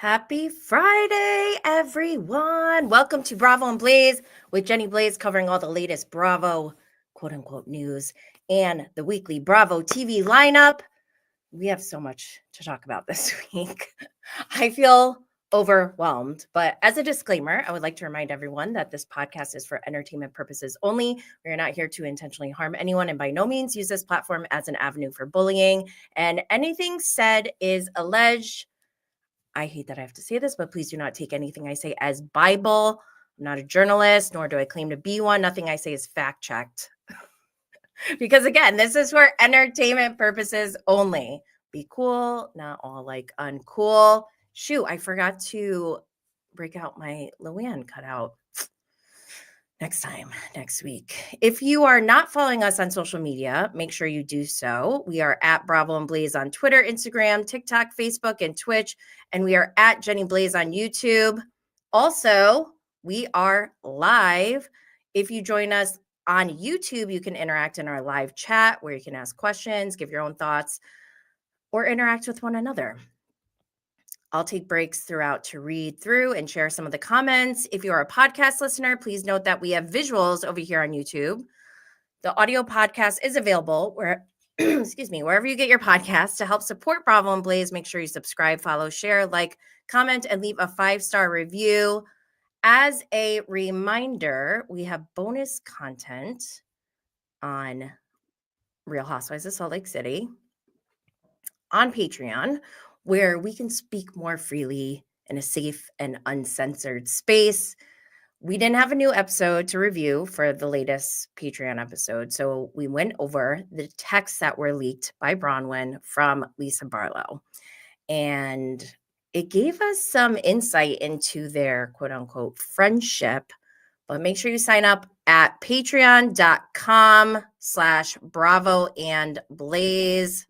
Happy Friday, everyone. Welcome to Bravo and Blaze with Jenny Blaze, covering all the latest Bravo, quote unquote, news and the weekly Bravo TV lineup. We have so much to talk about this week. I feel overwhelmed, but as a disclaimer, I would like to remind everyone that this podcast is for entertainment purposes only. We are not here to intentionally harm anyone and by no means use this platform as an avenue for bullying. And anything said is alleged. I hate that I have to say this, but please do not take anything I say as Bible. I'm not a journalist, nor do I claim to be one. Nothing I say is fact checked. Because again, this is for entertainment purposes only. Be cool, not all like uncool. Shoot, I forgot to break out my Luann cutout. Next week. If you are not following us on social media, make sure you do so. We are at Bravo and Blaze on Twitter, Instagram, TikTok, Facebook, and Twitch. And we are at Jenny Blaze on YouTube. Also, we are live. If you join us on YouTube, you can interact in our live chat where you can ask questions, give your own thoughts, or interact with one another. I'll take breaks throughout to read through and share some of the comments. If you're a podcast listener, please note that we have visuals over here on YouTube. The audio podcast is available where, wherever you get your podcasts. To help support Bravo and Blaze, make sure you subscribe, follow, share, like, comment, and leave a 5-star review. As a reminder, we have bonus content on Real Housewives of Salt Lake City on Patreon, where we can speak more freely in a safe and uncensored space. We didn't have a new episode to review for the latest Patreon episode, so we went over the texts that were leaked by Bronwyn from Lisa Barlow. And it gave us some insight into their quote-unquote friendship. But make sure you sign up at patreon.com/Bravo and Blaze.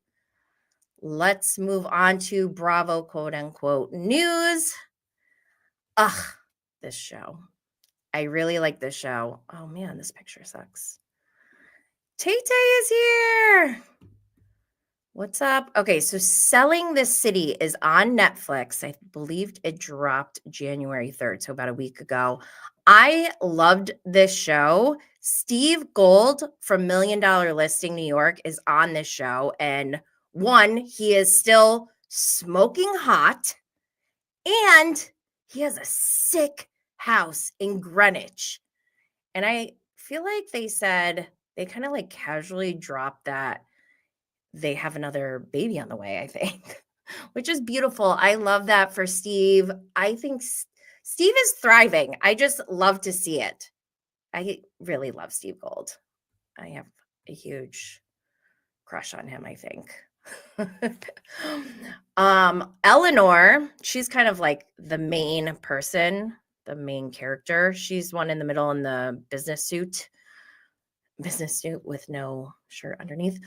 Let's move on to Bravo, quote unquote, news. This show. I really like this show. Oh man, this picture sucks. Tay-Tay is here. What's up? Okay, so Selling This City is on Netflix. I believed it dropped January 3rd, so about a week ago. I loved this show. Steve Gold from $1 Million Listing New York is on this show, and one, he is still smoking hot, and he has a sick house in Greenwich. And I feel like they said they kind of like casually dropped that they have another baby on the way, I think, which is beautiful. I love that for Steve. I think Steve is thriving. I just love to see it. I really love Steve Gold. I have a huge crush on him, I think. Eleanor, she's kind of like the main person, the main character. She's one in the middle in the business suit with no shirt underneath.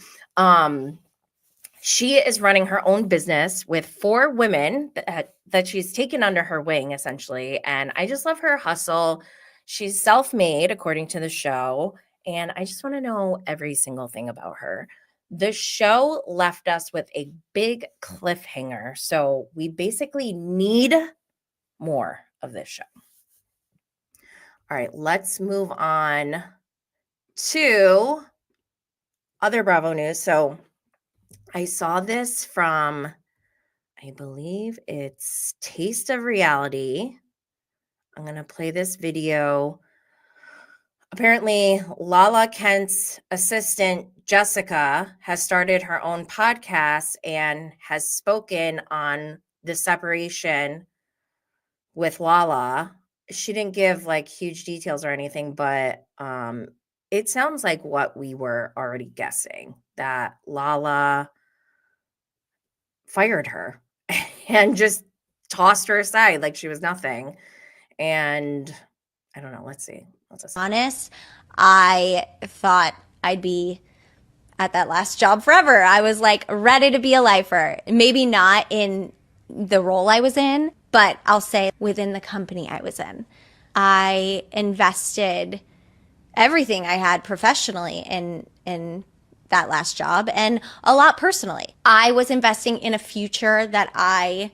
She is running her own business with 4 women that she's taken under her wing, essentially. And I just love her hustle. She's self-made, according to the show. And I just want to know every single thing about her. The show left us with a big cliffhanger. So we basically need more of this show. All right, let's move on to other Bravo news. So I saw this from, I believe it's Taste of Reality. I'm going to play this video. Apparently, Lala Kent's assistant, Jessica, has started her own podcast and has spoken on the separation with Lala. She didn't give like huge details or anything, but it sounds like what we were already guessing, that Lala fired her and just tossed her aside like she was nothing. And I don't know. Let's see. Honest, I thought I'd be at that last job forever. I was like ready to be a lifer. Maybe not in the role I was in, but I'll say within the company I was in. I invested everything I had professionally in that last job and a lot personally. I was investing in a future that I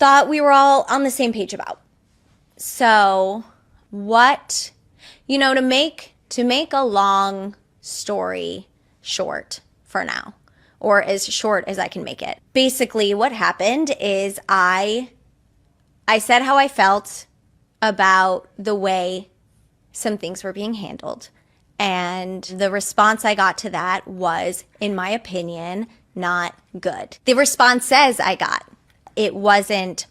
thought we were all on the same page about. So what, to make a long story short for now, or as short as I can make it. Basically what happened is I said how I felt about the way some things were being handled. And the response I got to that was, in my opinion, not good. The response says I got. It wasn't.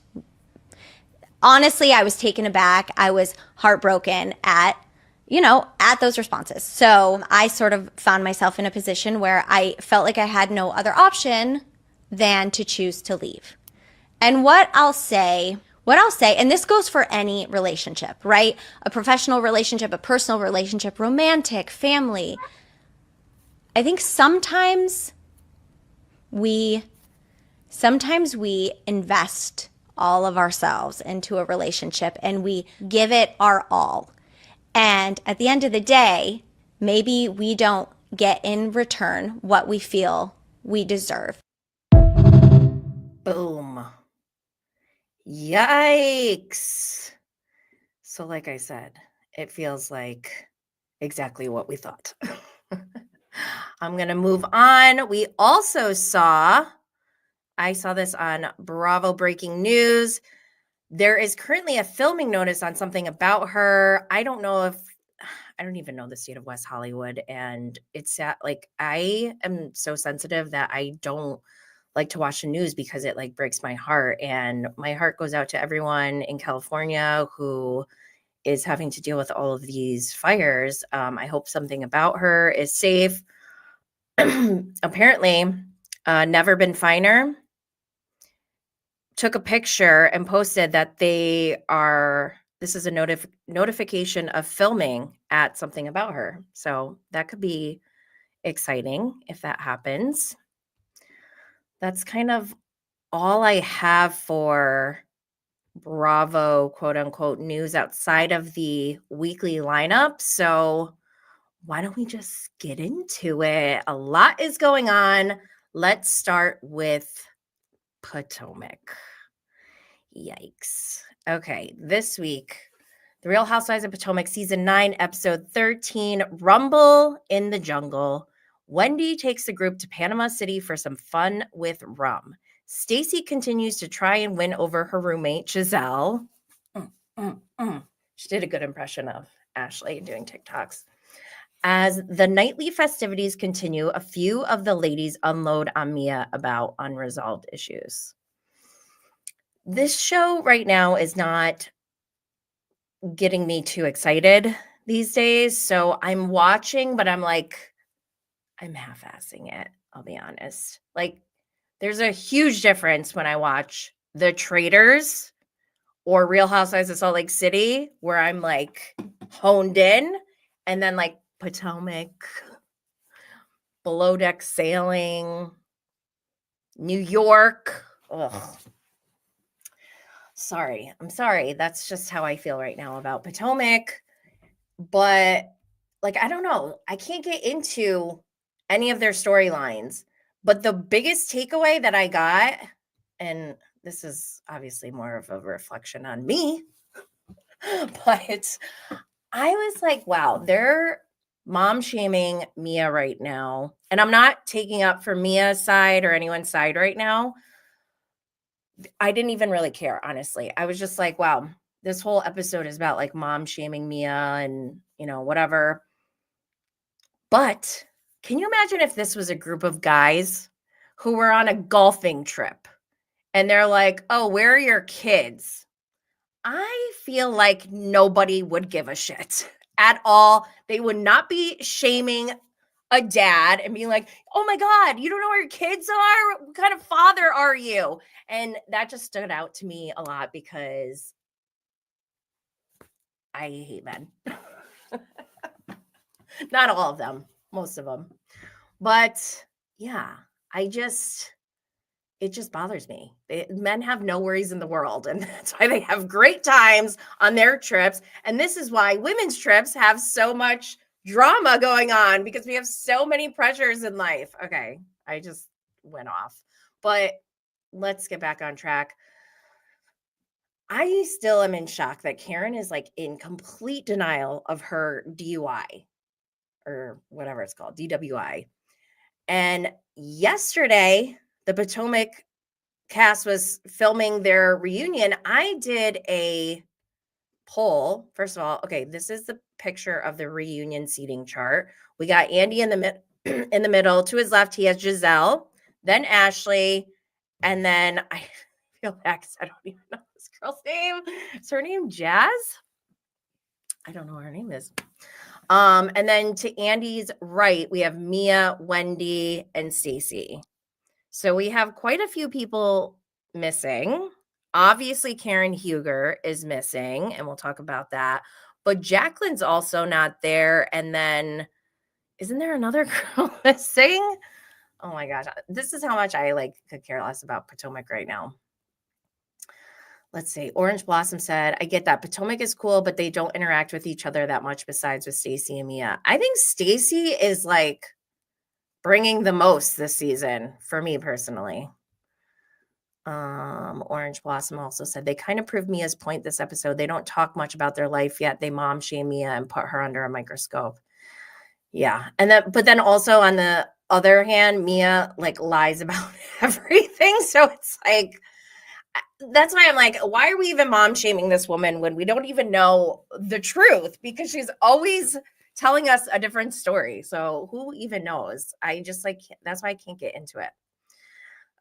Honestly, I was taken aback. I was heartbroken at those responses. So I sort of found myself in a position where I felt like I had no other option than to choose to leave. And what I'll say, and this goes for any relationship, right? A professional relationship, a personal relationship, romantic, family. I think sometimes we invest all of ourselves into a relationship and we give it our all. And at the end of the day, maybe we don't get in return what we feel we deserve. Boom. Yikes. So like I said, it feels like exactly what we thought. I'm going to move on. I saw this on Bravo Breaking News. There is currently a filming notice on something about her. I don't even know the state of West Hollywood. And it's I am so sensitive that I don't like to watch the news because it breaks my heart. And my heart goes out to everyone in California who is having to deal with all of these fires. I hope something about her is safe. Apparently, Never Been Finer took a picture and posted that this is a notification of filming at something about her. So that could be exciting if that happens. That's kind of all I have for Bravo, quote unquote, news outside of the weekly lineup. So why don't we just get into it? A lot is going on. Let's start with Potomac. Yikes. Okay, this week, The Real Housewives of Potomac, Season 9, Episode 13, Rumble in the Jungle. Wendy takes the group to Panama City for some fun with rum. Stacy continues to try and win over her roommate, Giselle. She did a good impression of Ashley doing TikToks. As the nightly festivities continue, a few of the ladies unload on Mia about unresolved issues. This show right now is not getting me too excited these days. So I'm watching, but I'm half-assing it. I'll be honest. There's a huge difference when I watch The Traitors or Real Housewives of Salt Lake City, where I'm honed in, and then Potomac, Below Deck Sailing, New York. Ugh. I'm sorry. That's just how I feel right now about Potomac. But I don't know. I can't get into any of their storylines. But the biggest takeaway that I got, and this is obviously more of a reflection on me, but I was wow, they're mom shaming Mia right now. And I'm not taking up for Mia's side or anyone's side right now. I didn't even really care, honestly. I was just wow, this whole episode is about mom shaming Mia and, whatever. But can you imagine if this was a group of guys who were on a golfing trip and they're oh, where are your kids? I feel like nobody would give a shit at all. They would not be shaming a dad and being oh my God, you don't know where your kids are? What kind of father are you? And that just stood out to me a lot because I hate men. Not all of them, most of them. But yeah, it just bothers me. Men have no worries in the world, and that's why they have great times on their trips. And this is why women's trips have so much drama going on, because we have so many pressures in life. Okay, I just went off. But let's get back on track. I still am in shock that Karen is like in complete denial of her DUI or whatever it's called, DWI. And yesterday, the Potomac cast was filming their reunion. I did a poll. First of all, okay, this is the picture of the reunion seating chart. We got Andy in the in the middle. To his left, he has Giselle, then Ashley, and then I feel bad because I don't even know this girl's name. Is her name Jazz? I don't know what her name is. And then to Andy's right, we have Mia, Wendy, and Stacy. So we have quite a few people missing. Obviously, Karen Huger is missing, and we'll talk about that. But Jacqueline's also not there. And then, isn't there another girl missing? Oh my gosh, this is how much I could care less about Potomac right now. Let's see. Orange Blossom said, I get that Potomac is cool, but they don't interact with each other that much besides with Stacy and Mia. I think Stacy is like bringing the most this season for me personally. Orange Blossom also said they kind of proved Mia's point this episode. They don't talk much about their life yet. They mom shame Mia and put her under a microscope. Yeah. And but then also on the other hand, Mia like lies about everything. So it's like, that's why I'm like, why are we even mom shaming this woman when we don't even know the truth? Because she's always telling us a different story. So who even knows? I just that's why I can't get into it.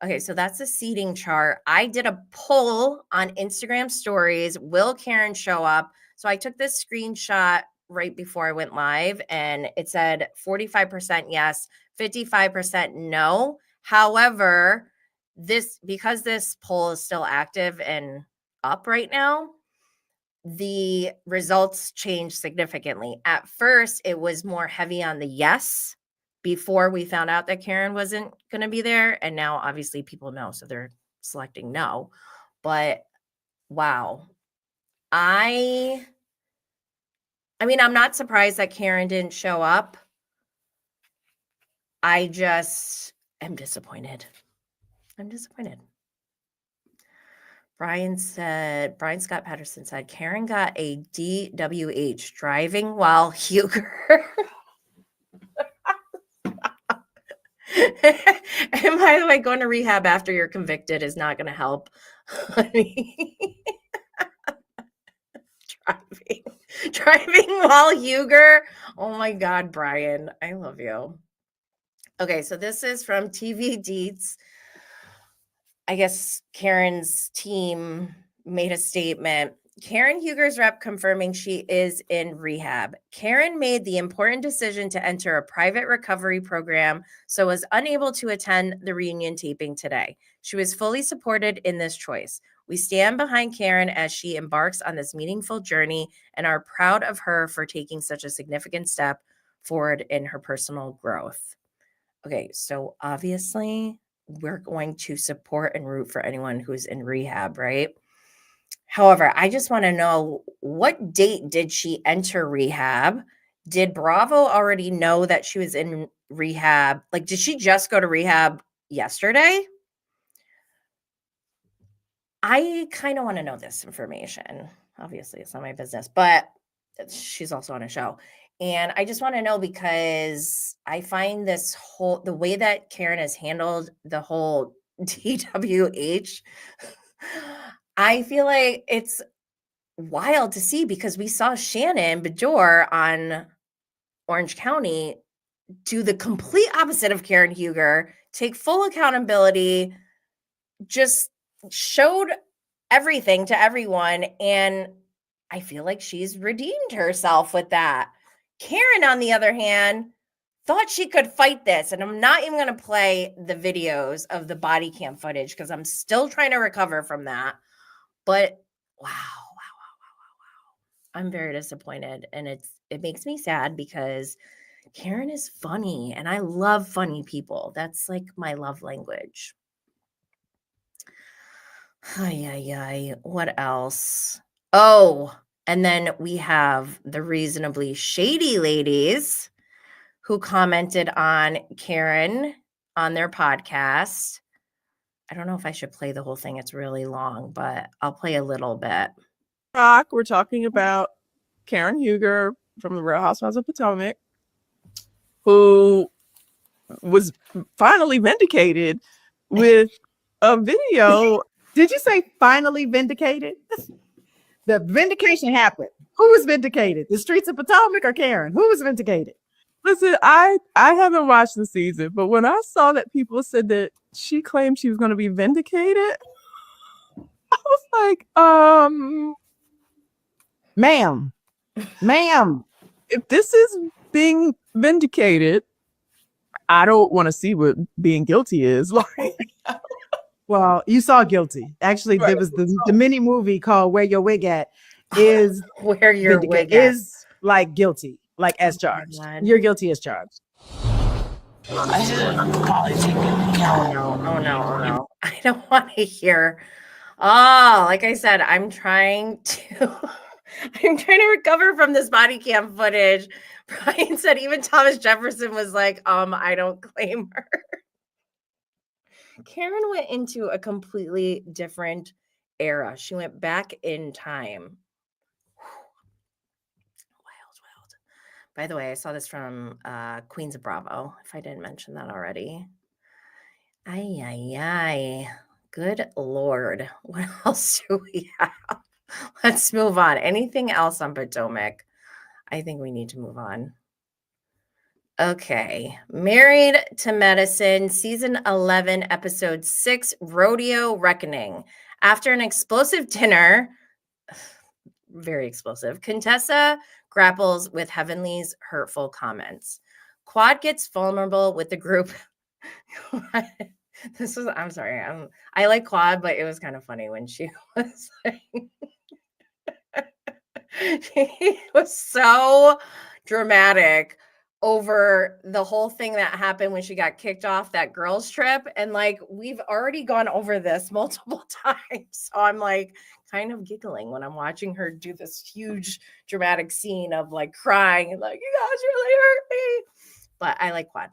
Okay, so that's the seating chart. I did a poll on Instagram stories. Will Karen show up? So I took this screenshot right before I went live, and it said 45% yes, 55% no. However, because this poll is still active and up right now, the results changed significantly. At first, it was more heavy on the yes before we found out that Karen wasn't going to be there. And now obviously people know, so they're selecting no. But wow. I mean, I'm not surprised that Karen didn't show up. I just am disappointed. I'm disappointed. Brian Scott Patterson said, Karen got a DWH, driving while Huger. And by the way, going to rehab after you're convicted is not going to help. Driving while Huger. Oh my God, Brian, I love you. Okay, so this is from TV Deets. I guess Karen's team made a statement. Karen Huger's rep confirming she is in rehab. Karen made the important decision to enter a private recovery program, so was unable to attend the reunion taping today. She was fully supported in this choice. We stand behind Karen as she embarks on this meaningful journey and are proud of her for taking such a significant step forward in her personal growth. Okay, so obviously we're going to support and root for anyone who's in rehab, right? However, I just want to know, what date did she enter rehab? Did Bravo already know that she was in rehab? Like, did she just go to rehab yesterday? I kind of want to know this information. Obviously, it's not my business, but she's also on a show. And I just want to know, because I find the way that Karen has handled the whole DWH, I feel like it's wild to see, because we saw Shannon Bedore on Orange County do the complete opposite of Karen Huger, take full accountability, just showed everything to everyone. And I feel like she's redeemed herself with that. Karen, on the other hand, thought she could fight this. And I'm not even going to play the videos of the body cam footage because I'm still trying to recover from that. But wow. I'm very disappointed. And it makes me sad, because Karen is funny and I love funny people. That's like my love language. What else? Oh, and then we have the Reasonably Shady ladies who commented on Karen on their podcast. I don't know if I should play the whole thing. It's really long, but I'll play a little bit. We're talking about Karen Huger from the Real Housewives of Potomac, who was finally vindicated with a video. Did you say finally vindicated? The vindication happened. Who was vindicated? The streets of Potomac or Karen? Who was vindicated? Listen, I haven't watched the season, but when I saw that people said that she claimed she was going to be vindicated, I was like, Ma'am, if this is being vindicated, I don't want to see what being guilty is. Like, well, you saw guilty. Actually, right. There was the mini movie called Where Your Wig At is Where your wig at. is like guilty, like as charged. You're guilty as charged. Oh no. I don't want to hear. Oh, like I said, I'm trying to recover from this body cam footage. Brian said even Thomas Jefferson was like, I don't claim her. Karen went into a completely different era. She went back in time. Wild. By the way, I saw this from Queens of Bravo, if I didn't mention that already. Ay. Good Lord. What else do we have? Let's move on. Anything else on Potomac? I think we need to move on. Okay. Married to Medicine, season 11, episode 6, Rodeo Reckoning. After an explosive dinner, very explosive, Contessa grapples with Heavenly's hurtful comments. Quad gets vulnerable with the group. I'm sorry. I like Quad, but it was kind of funny when she was like, she was so dramatic over the whole thing that happened when she got kicked off that girls trip. And like, we've already gone over this multiple times. So I'm like kind of giggling when I'm watching her do this huge dramatic scene of like crying and like, you guys really hurt me. But I like Quad.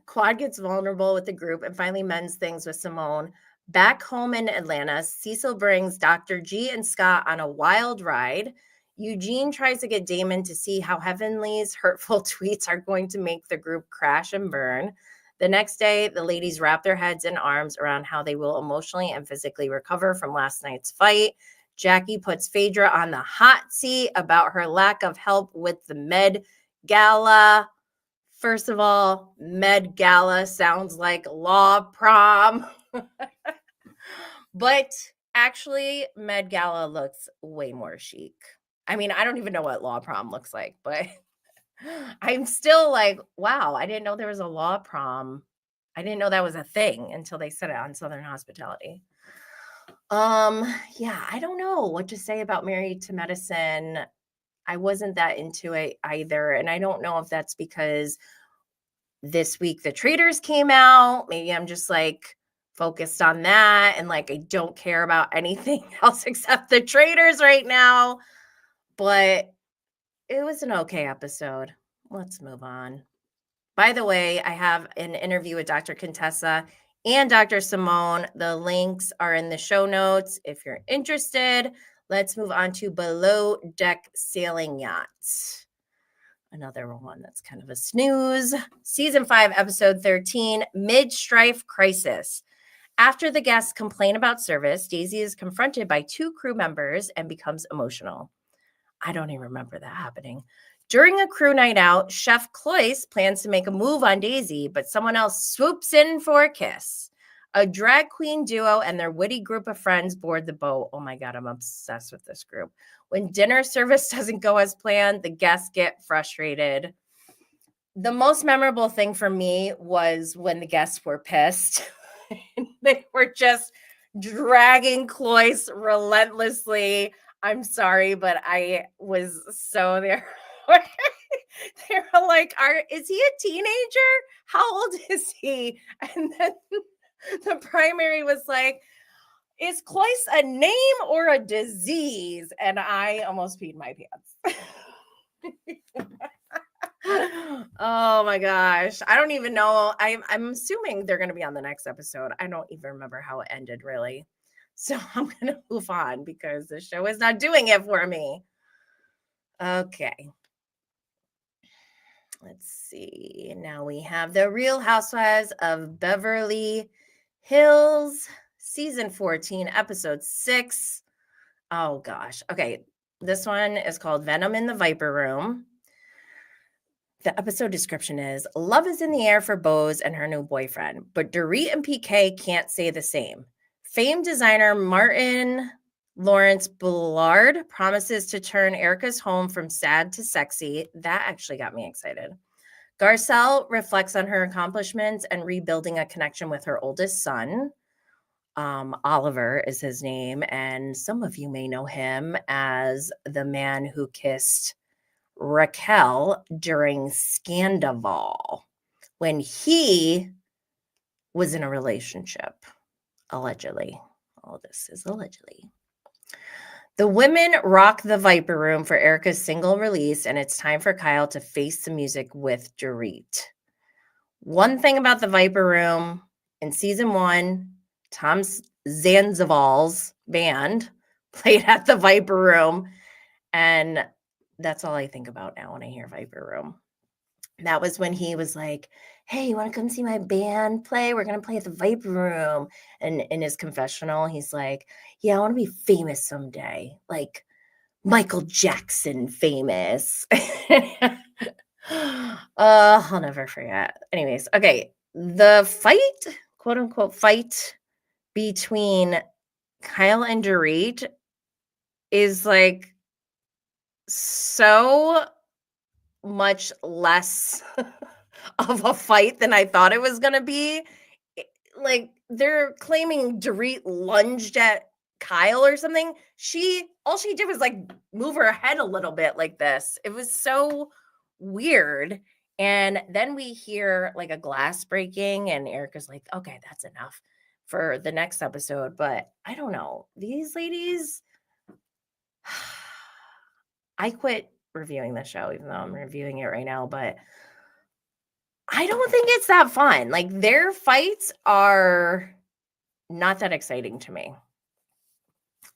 Quad gets vulnerable with the group and finally mends things with Simone. Back home in Atlanta, Cecil brings Dr. G and Scott on a wild ride. Eugene tries to get Damon to see how Heavenly's hurtful tweets are going to make the group crash and burn. The next day, the ladies wrap their heads in arms around how they will emotionally and physically recover from last night's fight. Jackie puts Phaedra on the hot seat about her lack of help with the Med Gala. First of all, Med Gala sounds like law prom. But actually, Med Gala looks way more chic. I mean, I don't even know what law prom looks like, but I'm still like, wow, I didn't know there was a law prom. I didn't know that was a thing until they said it on Southern Hospitality. Yeah, I don't know what to say about Married to Medicine. I wasn't that into it either. And I don't know if that's because this week the Traitors came out. Maybe I'm just like focused on that. And like, I don't care about anything else except the Traitors right now. But it was an okay episode. Let's move on. By the way, I have an interview with Dr. Contessa and Dr. Simone. The links are in the show notes if you're interested. Let's move on to Below Deck Sailing Yachts. Another one that's kind of a snooze. Season 5, episode 13, Mid-Strife Crisis. After the guests complain about service, Daisy is confronted by 2 crew members and becomes emotional. I don't even remember that happening. During a crew night out, Chef Cloyce plans to make a move on Daisy, but someone else swoops in for a kiss. A drag queen duo and their witty group of friends board the boat. Oh my God, I'm obsessed with this group. When dinner service doesn't go as planned, the guests get frustrated. The most memorable thing for me was when the guests were pissed. They were just dragging Cloyce relentlessly. I'm sorry, but I was so there. They were like, is he a teenager? How old is he? And then the primary was like, is Cloyce a name or a disease? And I almost peed my pants. Oh my gosh. I don't even know. I'm assuming they're going to be on the next episode. I don't even remember how it ended, really. So I'm going to move on because the show is not doing it for me. Okay. Let's see. Now we have The Real Housewives of Beverly Hills, season 14, episode 6. Oh gosh. Okay. This one is called Venom in the Viper Room. The episode description is love is in the air for Bose and her new boyfriend, but Dorit and PK can't say the same. Famed designer Martin Lawrence Bullard promises to turn Erica's home from sad to sexy. That actually got me excited. Garcelle reflects on her accomplishments and rebuilding a connection with her oldest son. Oliver is his name, and some of you may know him as the man who kissed Raquel during Scandival when he was in a relationship, allegedly. All this is allegedly. The women rock the Viper Room for Erica's single release, and it's time for Kyle to face the music with Dorit. One thing about the Viper Room, in season 1, Tom Zanzival's band played at the Viper Room, and that's all I think about now when I hear Viper Room. That was when he was like, hey, you want to come see my band play? We're going to play at the Viper Room. And in his confessional, he's like, yeah, I want to be famous someday. Like Michael Jackson famous. I'll never forget. Anyways, okay. The fight, quote unquote, fight between Kyle and Dorit is like so much less of a fight than I thought it was going to be. Like they're claiming Dorit lunged at Kyle or something. All she did was like move her head a little bit like this. It was so weird. And then we hear like a glass breaking and Erica's like, okay, that's enough for the next episode. But I don't know. These ladies, I quit reviewing the show, even though I'm reviewing it right now, but I don't think it's that fun. Like their fights are not that exciting to me.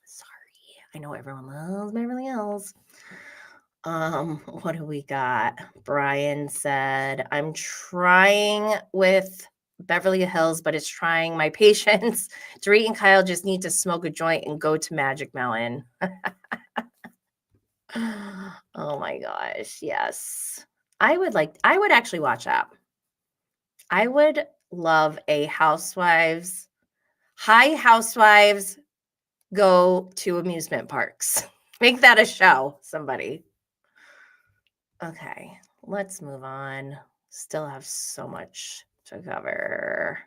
Sorry. I know everyone loves Beverly Hills. What do we got? Brian said, I'm trying with Beverly Hills, but it's trying my patience. Dorit and Kyle just need to smoke a joint and go to Magic Mountain. Oh my gosh. Yes. I would actually watch that. I would love a Housewives go to amusement parks. Make that a show, somebody. Okay, let's move on. Still have so much to cover.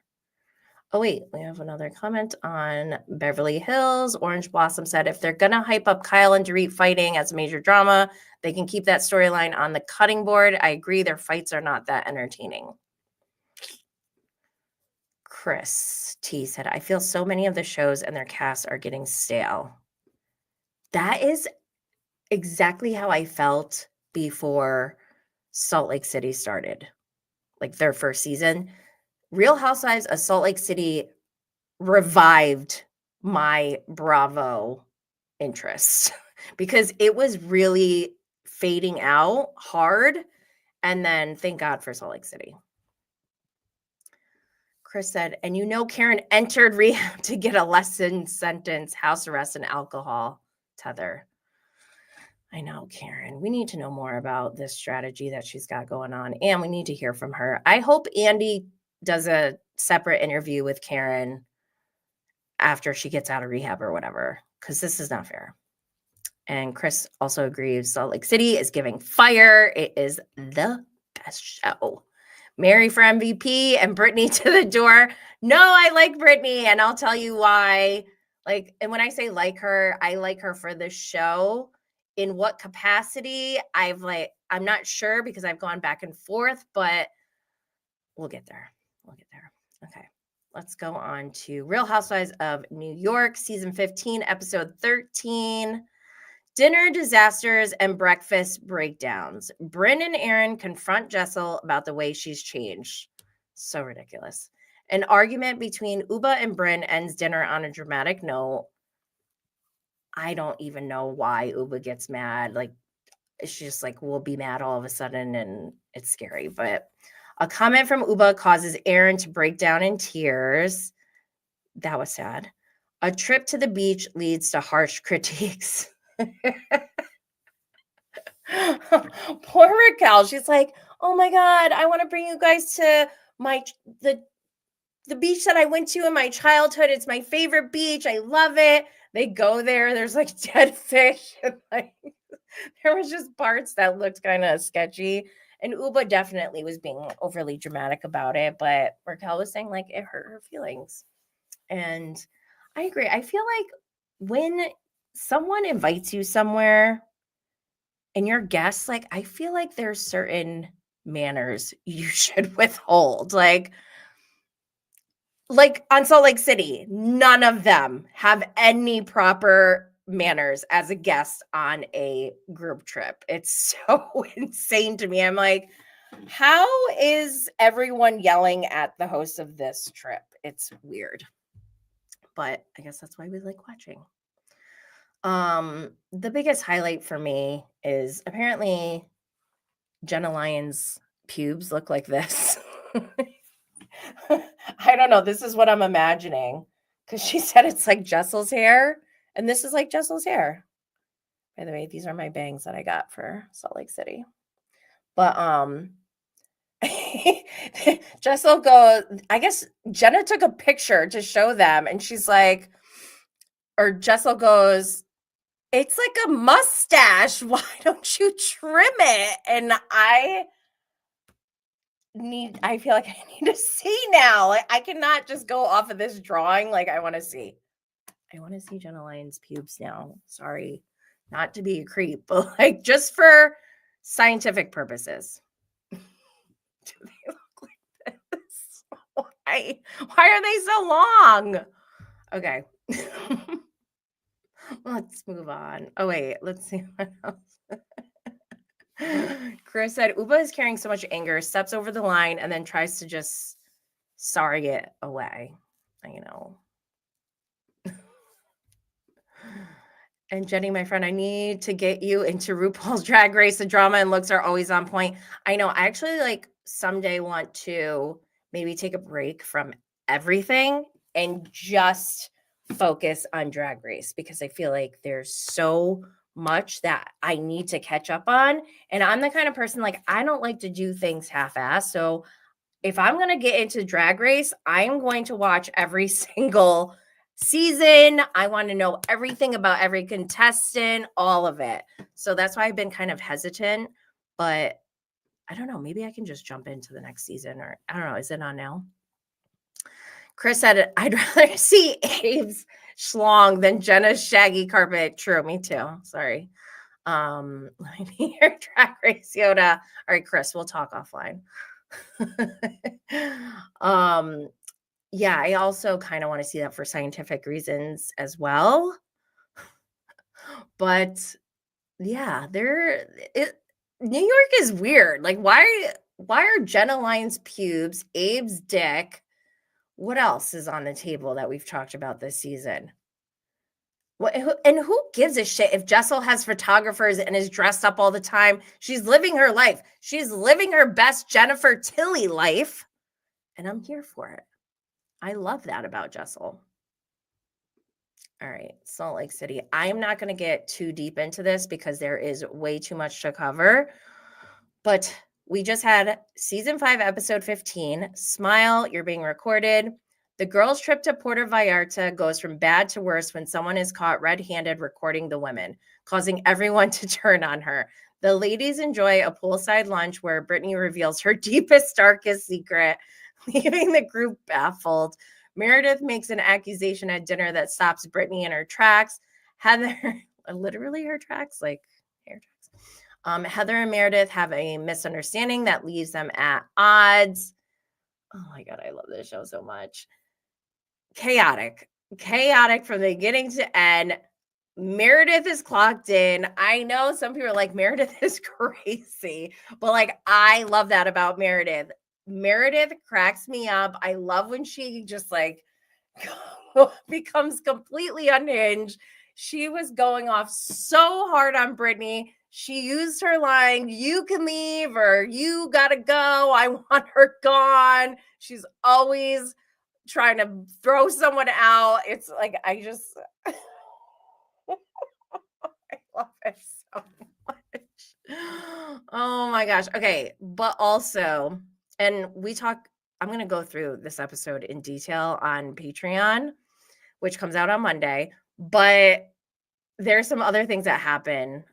Oh, wait, we have another comment on Beverly Hills. Orange Blossom said, if they're going to hype up Kyle and Dorit fighting as a major drama, they can keep that storyline on the cutting board. I agree, their fights are not that entertaining. Chris T said, I feel so many of the shows and their casts are getting stale. That is exactly how I felt before Salt Lake City started, like their first season. Real Housewives of Salt Lake City revived my Bravo interest because it was really fading out hard. And then thank God for Salt Lake City. Chris said, and you know Karen entered rehab to get a lessened sentence, house arrest, and alcohol tether. I know, Karen. We need to know more about this strategy that she's got going on, and we need to hear from her. I hope Andy does a separate interview with Karen after she gets out of rehab or whatever, because this is not fair. And Chris also agrees Salt Lake City is giving fire. It is the best show. Mary for MVP and Britani to the door. No, I like Britani, and I'll tell you why. Like, and when I say like her, I like her for the show. In what capacity? I'm not sure because I've gone back and forth, but we'll get there. Okay. Let's go on to Real Housewives of New York, season 15, episode 13. Dinner disasters and breakfast breakdowns. Brynn and Aaron confront Jessel about the way she's changed. So ridiculous. An argument between Ubah and Brynn ends dinner on a dramatic note. I don't even know why Ubah gets mad. Like, she's just like, we'll be mad all of a sudden, and it's scary. But a comment from Ubah causes Aaron to break down in tears. That was sad. A trip to the beach leads to harsh critiques. Poor Raquel. She's like, oh my God, I want to bring you guys to the beach that I went to in my childhood. It's my favorite beach. I love it. They go there. There's like dead fish. And like there was just parts that looked kind of sketchy. And Ubah definitely was being overly dramatic about it. But Raquel was saying like it hurt her feelings. And I agree. I feel like when someone invites you somewhere and you're guests, like I feel like there's certain manners you should withhold. Like on Salt Lake City, none of them have any proper manners as a guest on a group trip. It's so insane to me. I'm like, how is everyone yelling at the host of this trip? It's weird. But I guess that's why we like watching. The biggest highlight for me is apparently Jenna Lyon's pubes look like this. I don't know. This is what I'm imagining because she said it's like Jessel's hair, and this is like Jessel's hair. By the way, these are my bangs that I got for Salt Lake City. But Jessel goes, I guess Jenna took a picture to show them, and she's like, or Jessel goes, it's like a mustache. Why don't you trim it? And I feel like I need to see now. Like, I cannot just go off of this drawing. Like, I want to see Jenna Lyon's pubes now. Sorry, not to be a creep, but like just for scientific purposes. Do they look like this? Why are they so long? Okay. Let's move on. Oh, wait. Let's see what else. Chris said, Ubah is carrying so much anger, steps over the line, and then tries to just sorry it away. You know. And Jenny, my friend, I need to get you into RuPaul's Drag Race. The drama and looks are always on point. I know. I actually like someday want to maybe take a break from everything and just focus on Drag Race because I feel like there's so much that I need to catch up on. And I'm the kind of person like I don't like to do things half-assed. So if I'm going to get into Drag Race, I'm going to watch every single season. I want to know everything about every contestant, all of it. So that's why I've been kind of hesitant, but I don't know. Maybe I can just jump into the next season, or I don't know. Is it on now? Chris said, I'd rather see Abe's schlong than Jenna's shaggy carpet. True, me too. Sorry. Let me be your Drag Race Yoda. All right, Chris, we'll talk offline. Yeah, I also kind of want to see that for scientific reasons as well. But yeah, New York is weird. Like, why are Jenna Lyon's pubes, Abe's dick? What else is on the table that we've talked about this season? And who gives a shit if Jessel has photographers and is dressed up all the time? She's living her life. She's living her best Jennifer Tilly life. And I'm here for it. I love that about Jessel. All right, Salt Lake City. I'm not going to get too deep into this because there is way too much to cover. But we just had season 5, episode 15. Smile, you're being recorded. The girls' trip to Puerto Vallarta goes from bad to worse when someone is caught red-handed recording the women, causing everyone to turn on her. The ladies enjoy a poolside lunch where Britani reveals her deepest, darkest secret, leaving the group baffled. Meredith makes an accusation at dinner that stops Britani in her tracks. Heather, literally her tracks, like hair tracks. Heather and Meredith have a misunderstanding that leaves them at odds. Oh my God, I love this show so much. Chaotic from the beginning to end. Meredith is clocked in. I know some people are like, Meredith is crazy, but like, I love that about Meredith. Meredith cracks me up. I love when she just like becomes completely unhinged. She was going off so hard on Britani. She used her line, "You can leave," or "You gotta go. I want her gone." She's always trying to throw someone out. It's like, I just I love it so much. Oh my gosh. Okay. But also, and I'm going to go through this episode in detail on Patreon, which comes out on Monday. But there's some other things that happen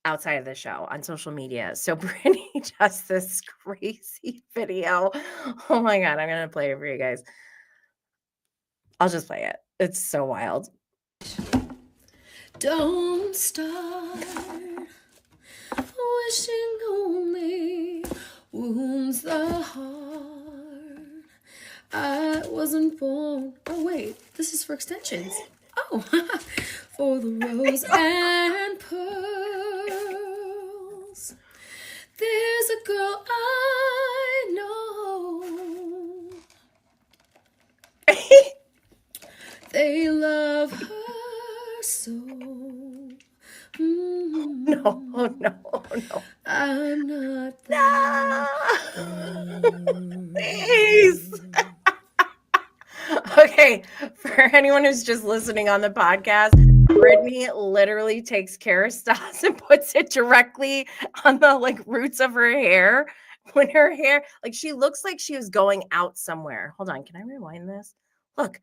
outside of the show on social media. So Britani does this crazy video. Oh my God. I'm going to play it for you guys. I'll just play it. It's so wild. Don't start wishing on me wounds the heart. I wasn't born. Oh wait, this is for extensions. Oh, for the rose and pearls. There's a girl I know. They love her so. No. I'm not that. Please. Okay, for anyone who's just listening on the podcast, Britani literally takes Kerastase and puts it directly on the like roots of her hair. When her hair, like, she looks like she was going out somewhere. Hold on, can I rewind this? Look,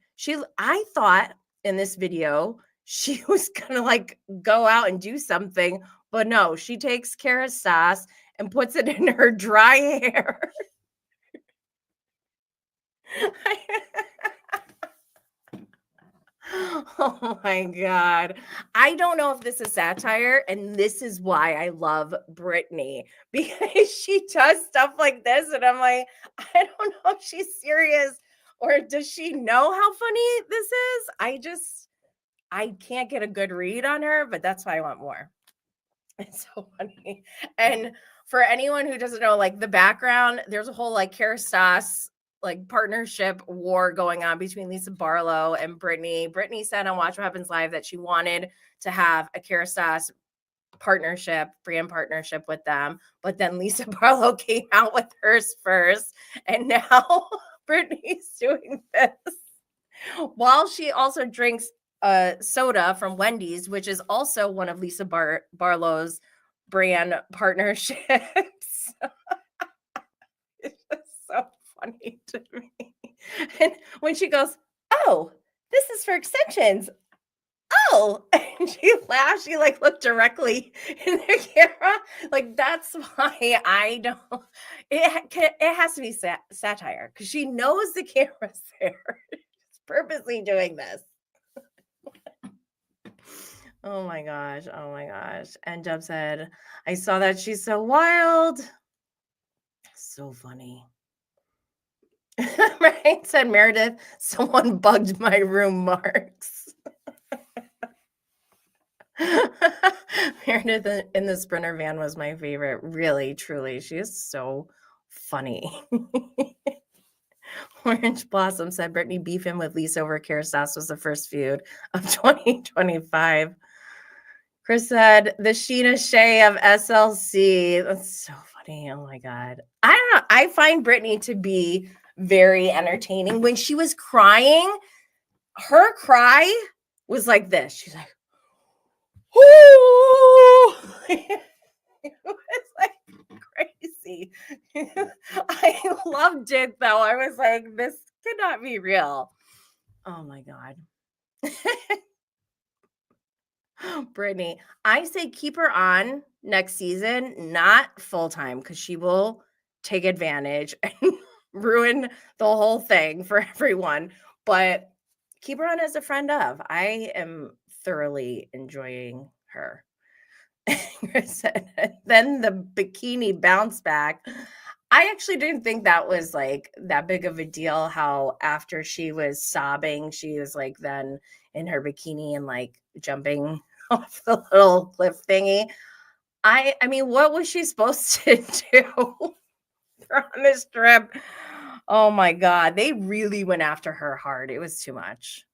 I thought in this video she was gonna like go out and do something, but no, she takes Kerastase and puts it in her dry hair. Oh my God. I don't know if this is satire, and this is why I love Britani, because she does stuff like this, and I'm like, I don't know if she's serious or does she know how funny this is? I can't get a good read on her, but that's why I want more. It's so funny. And for anyone who doesn't know, like, the background, there's a whole like Kerastase like partnership war going on between Lisa Barlow and Britani. Britani said on Watch What Happens Live that she wanted to have a Kerastase brand partnership with them, but then Lisa Barlow came out with hers first, and now Britani's doing this while she also drinks soda from Wendy's, which is also one of Lisa Barlow's brand partnerships. It's just so funny to me. And when she goes, "Oh, this is for extensions." Oh, and she laughed. She like looked directly in the camera. Like, that's why I don't. It has to be satire, because she knows the camera's there. She's purposely doing this. Oh my gosh. And Dub said, "I saw that. She's so wild." So funny. Right? Said Meredith, "Someone bugged my room marks." Meredith in the Sprinter van was my favorite. Really, truly. She is so funny. Orange Blossom said Britani beefing with Lisa over Kerastase was the first feud of 2025. Chris said the Sheena Shea of SLC. That's so funny. Oh my God. I don't know. I find Britani to be very entertaining. When she was crying, her cry was like this. She's like, "Ooh." It was like crazy. I loved it though. I was like, this cannot be real. Oh my God. Britani, I say keep her on next season, not full time, because she will take advantage and ruin the whole thing for everyone. But keep her on as a friend of. I am thoroughly enjoying her. Then the bikini bounce back. I actually didn't think that was like that big of a deal, how after she was sobbing, she was like then in her bikini and like jumping off the little cliff thingy. I mean, what was she supposed to do? They're on this trip. Oh my God. They really went after her hard. It was too much,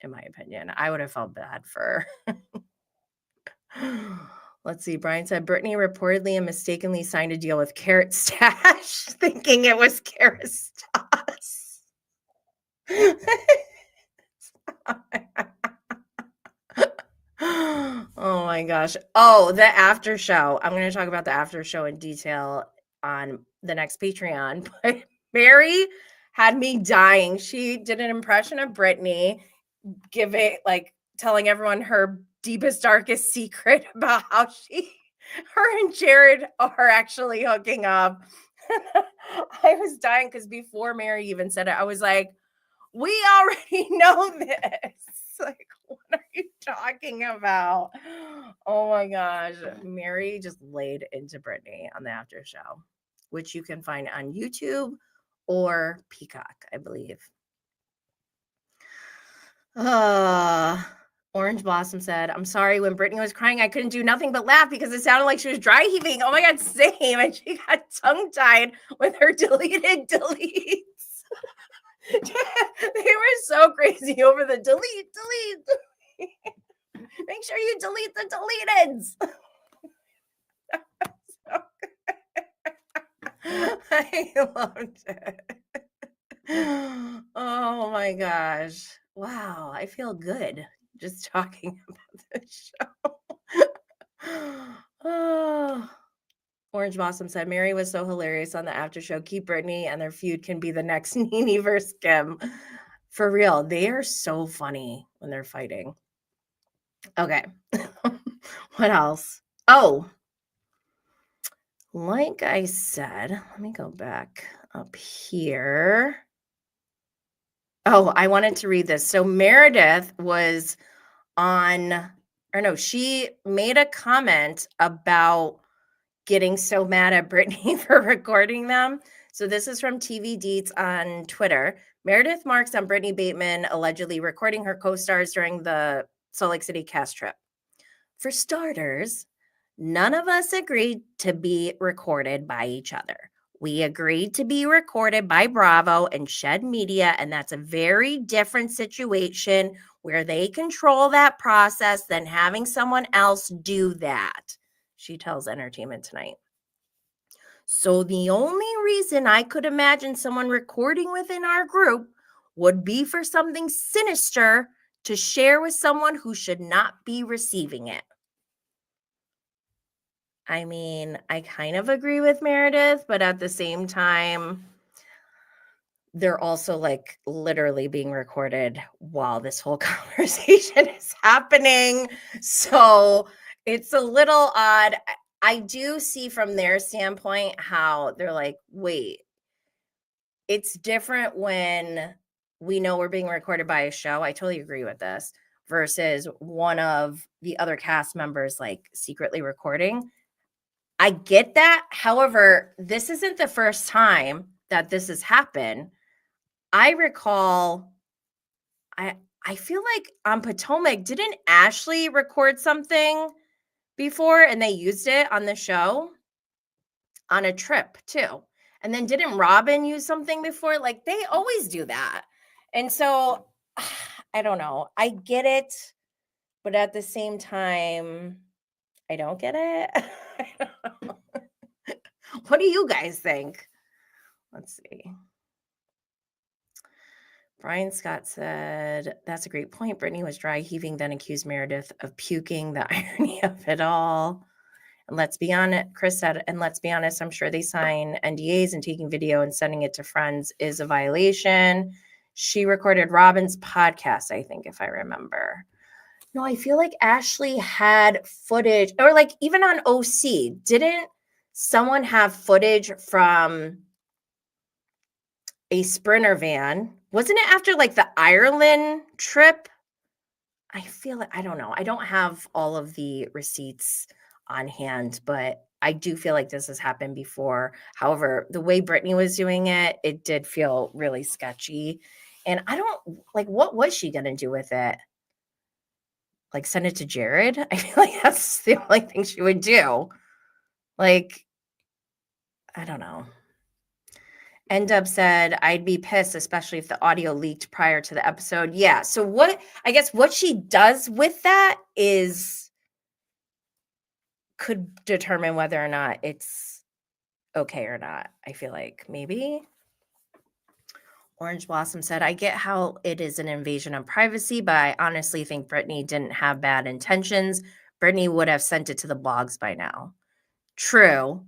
in my opinion. I would have felt bad for her. Let's see. Brian said Britani reportedly and mistakenly signed a deal with Carrot Stash, thinking it was Kerastase. Oh my gosh. Oh, the after show. I'm going to talk about the after show in detail on the next Patreon. But Mary had me dying. She did an impression of Britani, telling everyone her deepest, darkest secret about how her and Jared are actually hooking up. I was dying because before Mary even said it, I was like, we already know this. Like, what are you talking about? Oh my gosh. Mary just laid into Britani on the after show, which you can find on YouTube or Peacock, I believe. Orange Blossom said, I'm sorry, when Britani was crying, I couldn't do nothing but laugh because it sounded like she was dry heaving. Oh my God, same. And she got tongue-tied with her deleted deletes. They were so crazy over the delete. Make sure you delete the deleteds. I loved it. Oh my gosh. Wow. I feel good just talking about this show. Oh. Orange Blossom said, Mary was so hilarious on the after show. Keep Britani and their feud can be the next Nene versus Kim. For real. They are so funny when they're fighting. Okay. What else? Oh, like I said, let me go back up here. Oh, I wanted to read this. So Meredith was she made a comment about getting so mad at Britani for recording them. So this is from TV Deets on Twitter. Meredith Marks on Britani Bateman allegedly recording her co-stars during the Salt Lake City cast trip. For starters, none of us agreed to be recorded by each other. We agreed to be recorded by Bravo and Shed Media, and that's a very different situation where they control that process than having someone else do that, she tells Entertainment Tonight. So the only reason I could imagine someone recording within our group would be for something sinister to share with someone who should not be receiving it. I mean, I kind of agree with Meredith, but at the same time, they're also like literally being recorded while this whole conversation is happening. So it's a little odd. I do see from their standpoint how they're like, wait, it's different when we know we're being recorded by a show. I totally agree with this versus one of the other cast members like secretly recording. I get that. However, this isn't the first time that this has happened. I recall, I feel like on Potomac, didn't Ashley record something before and they used it on the show on a trip too? And then didn't Robin use something before? Like they always do that. And so I don't know. I get it, but at the same time, I don't get it. I don't know. What do you guys think? Let's see. Brian Scott said, that's a great point. Britani was dry heaving, then accused Meredith of puking. The irony of it all. And let's be honest, Chris said, and let's be honest, I'm sure they sign NDAs and taking video and sending it to friends is a violation. She recorded Robin's podcast, I think, if I remember. No, I feel like Ashley had footage, or like even on OC, didn't someone have footage from a Sprinter van? Wasn't it after like the Ireland trip? I feel like, I don't know. I don't have all of the receipts on hand, but I do feel like this has happened before. However, the way Britani was doing it, it did feel really sketchy. And I don't like, what was she going to do with it? like send it to Jared. I feel like that's the only thing she would do. Like, I don't know. N-Dub said, I'd be pissed, especially if the audio leaked prior to the episode. Yeah. So what she does with that could determine whether or not it's okay or not. I feel like maybe. Orange Blossom said, I get how it is an invasion of privacy, but I honestly think Britani didn't have bad intentions. Britani would have sent it to the blogs by now. True.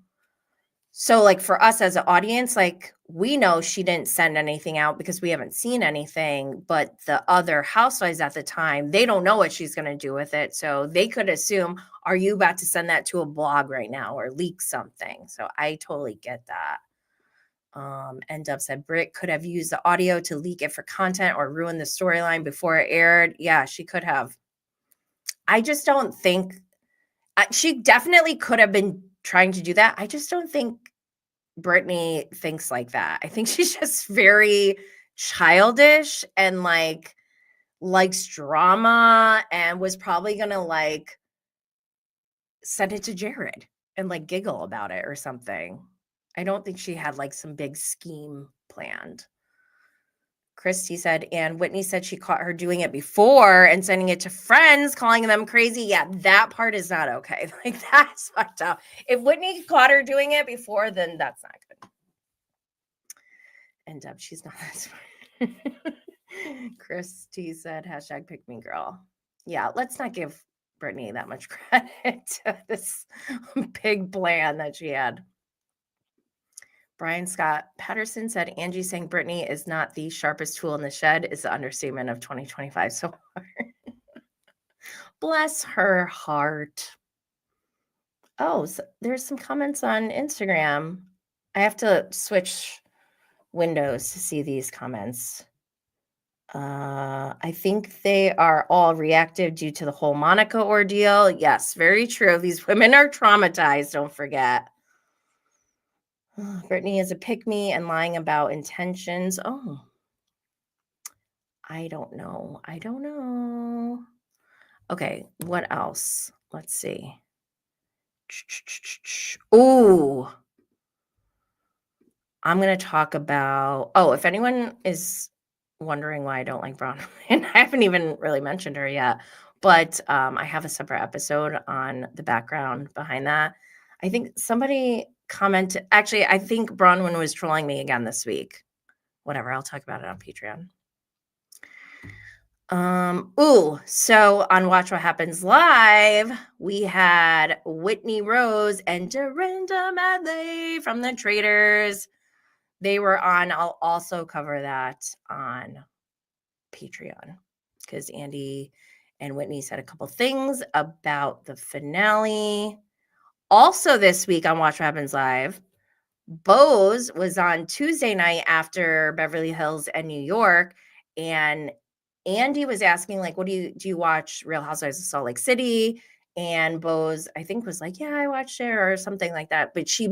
So like for us as an audience, like we know she didn't send anything out because we haven't seen anything, but the other housewives at the time, they don't know what she's going to do with it. So they could assume, are you about to send that to a blog right now or leak something? So I totally get that. N-Dub said Brit could have used the audio to leak it for content or ruin the storyline before it aired. Yeah, she could have. I just don't think she definitely could have been trying to do that. I just don't think Britani thinks like that. I think she's just very childish and like likes drama and was probably gonna like send it to Jared and like giggle about it or something. I don't think she had like some big scheme planned. Christy said, and Whitney said she caught her doing it before and sending it to friends, calling them crazy. Yeah, that part is not okay. Like that's fucked up. If Whitney caught her doing it before, then that's not good. And Deb, she's not that smart. Christy said, hashtag pick me girl. Yeah, let's not give Britani that much credit to this big plan that she had. Brian Scott Patterson said, Angie saying Britani is not the sharpest tool in the shed is the understatement of 2025 so far. Bless her heart. Oh, so there's some comments on Instagram. I have to switch windows to see these comments. I think they are all reactive due to the whole Monica ordeal. Yes, very true. These women are traumatized, don't forget. Britani is a pick-me and lying about intentions. Oh, I don't know. Okay, what else? Let's see. Ooh. I'm going to talk about, if anyone is wondering why I don't like Bronwyn, I haven't even really mentioned her yet, but I have a separate episode on the background behind that. I think somebody commented, actually, I think Bronwyn was trolling me again this week. Whatever, I'll talk about it on Patreon. So on Watch What Happens Live, we had Whitney Rose and Dorinda Medley from the Traitors. They were on. I'll also cover that on Patreon because Andy and Whitney said a couple things about the finale. Also this week on Watch What Happens Live, Bose was on Tuesday night after Beverly Hills and New York, and Andy was asking, like, what do you watch Real Housewives of Salt Lake City? And Bose, I think, was like, yeah, I watched it or something like that. But she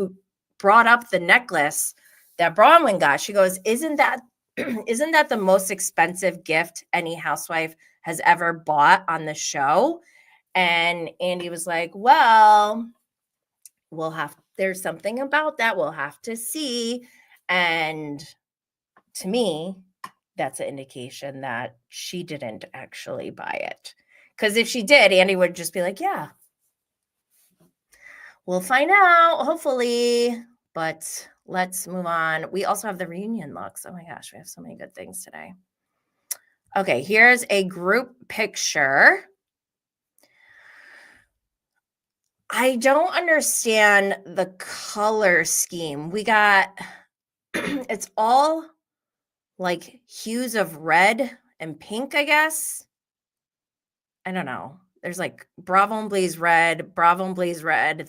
brought up the necklace that Bronwyn got. She goes, isn't that the most expensive gift any housewife has ever bought on the show? And Andy was like, well, there's something about that. We'll have to see. And to me, that's an indication that she didn't actually buy it. Because if she did, Andy would just be like, yeah, we'll find out, hopefully. But let's move on. We also have the reunion looks. Oh my gosh, we have so many good things today. Okay, here's a group picture. I don't understand the color scheme. We got, it's all like hues of red and pink, I guess. I don't know. There's like Bravo and Blaze red,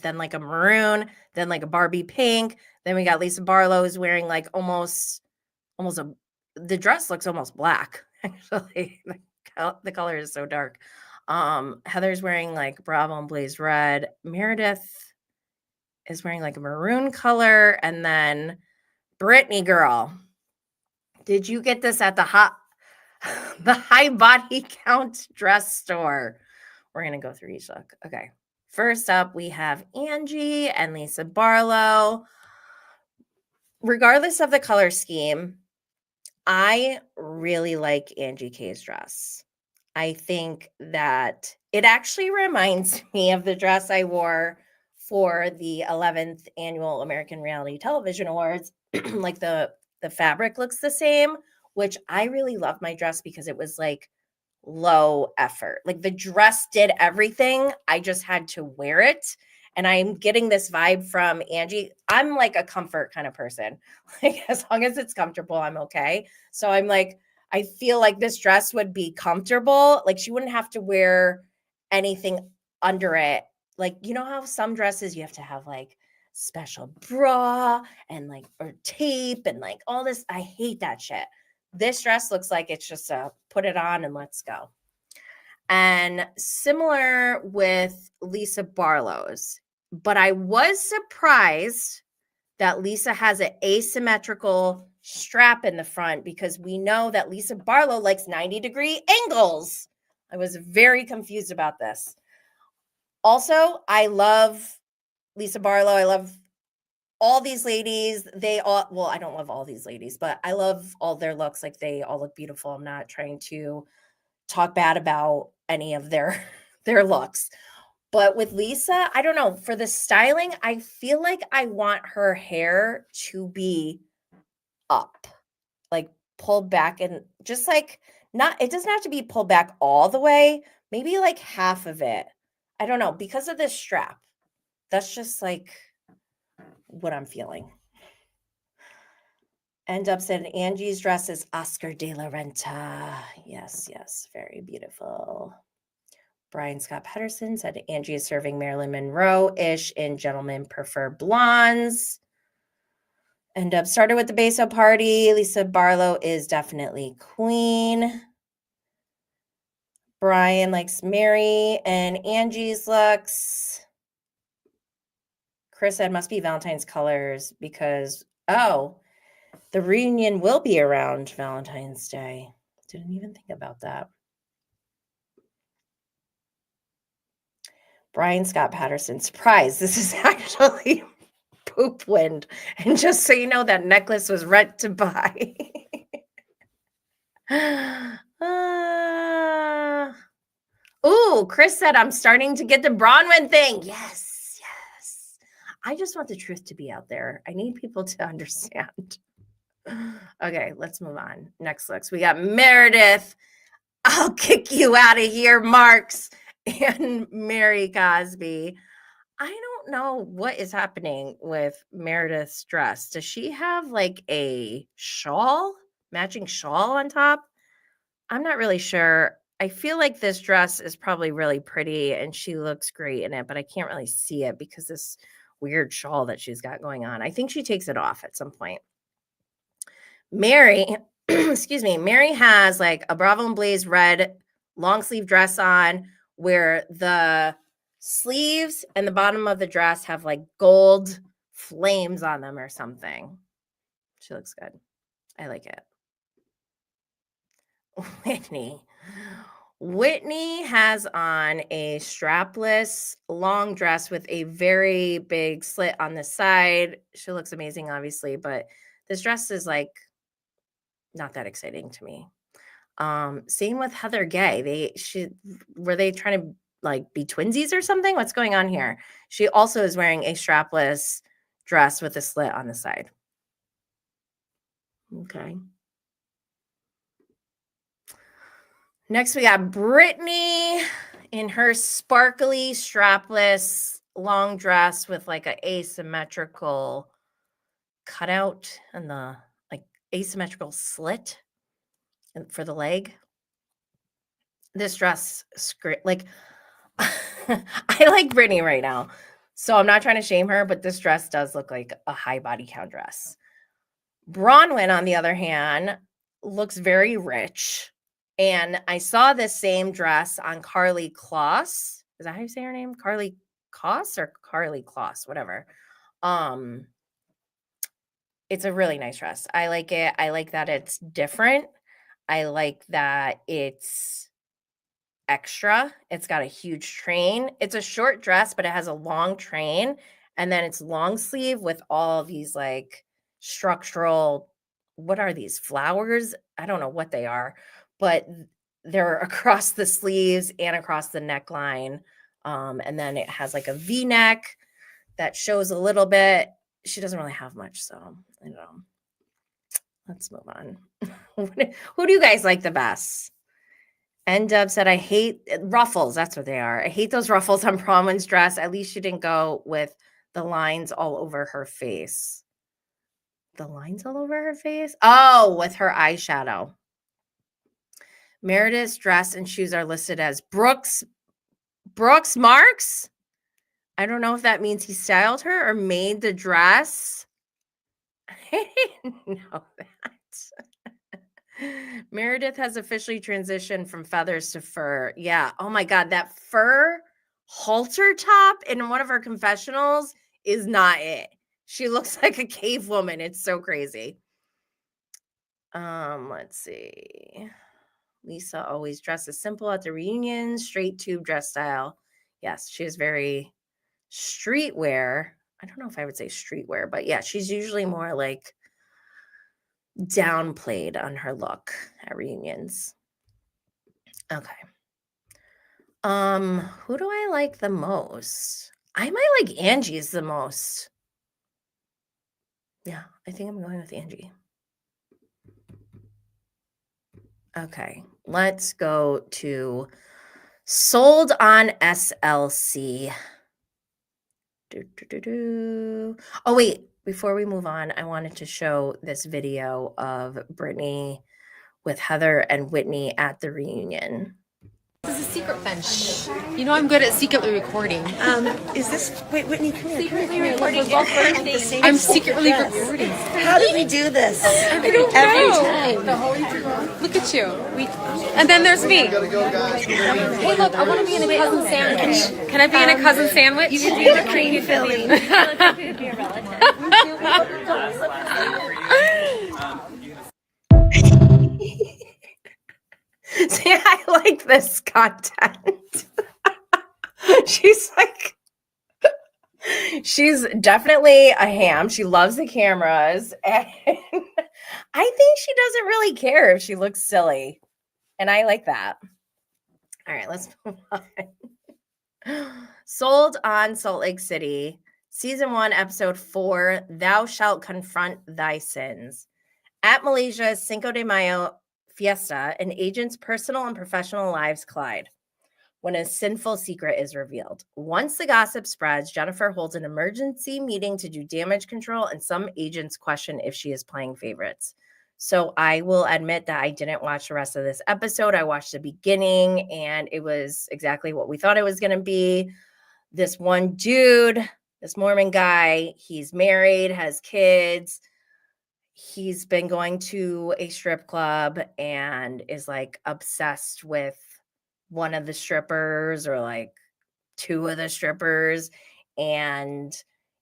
then like a maroon, then like a Barbie pink. Then we got Lisa Barlow's wearing like almost the dress looks almost black. Actually, the color is so dark. Heather's wearing like Bravo and Blaze red. Meredith is wearing like a maroon color, and then Britani girl. Did you get this at the high body count dress store? We're going to go through each look. Okay. First up, we have Angie and Lisa Barlow. Regardless of the color scheme, I really like Angie K's dress. I think that it actually reminds me of the dress I wore for the 11th annual American Reality Television Awards. Like the fabric looks the same, which I really love my dress because it was like low effort. Like the dress did everything. I just had to wear it. And I'm getting this vibe from Angie. I'm like a comfort kind of person. Like as long as it's comfortable, I'm okay. So I'm like, I feel like this dress would be comfortable. Like she wouldn't have to wear anything under it. Like, you know how some dresses you have to have like special bra and like or tape and like all this. I hate that shit. This dress looks like it's just a put it on and let's go. And similar with Lisa Barlow's, but I was surprised that Lisa has an asymmetrical strap in the front because we know that Lisa Barlow likes 90-degree angles. I was very confused about this. Also, I love Lisa Barlow. I love all these ladies. They all, well, I don't love all these ladies, but I love all their looks. Like they all look beautiful. I'm not trying to talk bad about any of their looks. But with Lisa, I don't know, for the styling, I feel like I want her hair to be up, like pulled back and just like not, it doesn't have to be pulled back all the way, maybe like half of it. I don't know, because of this strap. That's just like what I'm feeling. End up said Angie's dress is Oscar de la Renta. Yes, yes, very beautiful. Brian Scott Pedersen said Angie is serving Marilyn Monroe-ish in Gentlemen Prefer Blondes. End up started with the Beso Party. Lisa Barlow is definitely queen. Brian likes Mary and Angie's looks. Chris said must be Valentine's colors because, oh, the reunion will be around Valentine's Day. Didn't even think about that. Brian Scott Patterson, surprise, this is actually poop wind. And just so you know, that necklace was rent to buy. Chris said, I'm starting to get the Bronwyn thing. Yes, yes. I just want the truth to be out there. I need people to understand. Okay, let's move on. Next looks. We got Meredith. I'll kick you out of here, Marks. And Mary Cosby. I don't know what is happening with Meredith's dress. Does she have like a shawl, matching shawl on top? I'm not really sure. I feel like this dress is probably really pretty and she looks great in it, but I can't really see it because this weird shawl that she's got going on. I think she takes it off at some point. Mary, excuse me, Mary has like a Bravo and Blaze red long sleeve dress on where the sleeves and the bottom of the dress have like gold flames on them or something. She looks good. I like it. Whitney has on a strapless long dress with a very big slit on the side. She looks amazing, obviously, but this dress is like not that exciting to me. Same with Heather Gay. Were they trying to like be twinsies or something? What's going on here? She also is wearing a strapless dress with a slit on the side. Okay. Next, we got Britani in her sparkly strapless long dress with like an asymmetrical cutout and the like asymmetrical slit for the leg. This dress, like, I like Britani right now. So I'm not trying to shame her, but this dress does look like a high body count dress. Bronwyn, on the other hand, looks very rich. And I saw this same dress on Carly Kloss. Is that how you say her name? Carly Kloss or Carly Kloss, whatever. It's a really nice dress. I like it. I like that it's different. I like that it's extra. It's got a huge train. It's a short dress, but it has a long train. And then it's long sleeve with all these like structural, what are these, flowers? I don't know what they are, but they're across the sleeves and across the neckline. And then it has like a V-neck that shows a little bit. She doesn't really have much, so I don't know. Let's move on. Who do you guys like the best? N-Dub said, I hate ruffles. That's what they are. I hate those ruffles on Bronwyn's dress. At least she didn't go with the lines all over her face. The lines all over her face? Oh, with her eyeshadow. Meredith's dress and shoes are listed as Brooks Marks. I don't know if that means he styled her or made the dress. I didn't know that. Meredith has officially transitioned from feathers to fur. Yeah. Oh my God. That fur halter top in one of her confessionals is not it. She looks like a cave woman. It's so crazy. Let's see. Lisa always dresses simple at the reunion, straight tube dress style. Yes, she is very streetwear. I don't know if I would say streetwear, but yeah, she's usually more like downplayed on her look at reunions. Okay. Who do I like the most? I might like Angie's the most. Yeah, I think I'm going with Angie. Okay, let's go to Sold on SLC. Oh, wait. Before we move on, I wanted to show this video of Brittany with Heather and Whitney at the reunion. This is a secret bench. You know I'm good at secretly recording. Is this, wait, Whitney, come here. Secretly recording. I'm secretly recording. How do we do this? I don't know. Look at you. And then there's me. Hey, look, I want to be in a cousin sandwich. Can I be in a cousin sandwich? You can be in a cream filling. See, I like this content. She's like, she's definitely a ham. She loves the cameras. And I think she doesn't really care if she looks silly. And I like that. All right, let's move on. Sold on Salt Lake City, Season 1, Episode 4, Thou Shalt Confront Thy Sins. At Malaysia's Cinco de Mayo fiesta, an agent's personal and professional lives collide when a sinful secret is revealed. Once the gossip spreads, Jennifer holds an emergency meeting to do damage control, and some agents question if she is playing favorites. So I will admit that I didn't watch the rest of this episode. I watched the beginning, and it was exactly what we thought it was going to be. This one dude, this Mormon guy, he's married, has kids. He's been going to a strip club and is like obsessed with one of the strippers or like two of the strippers. And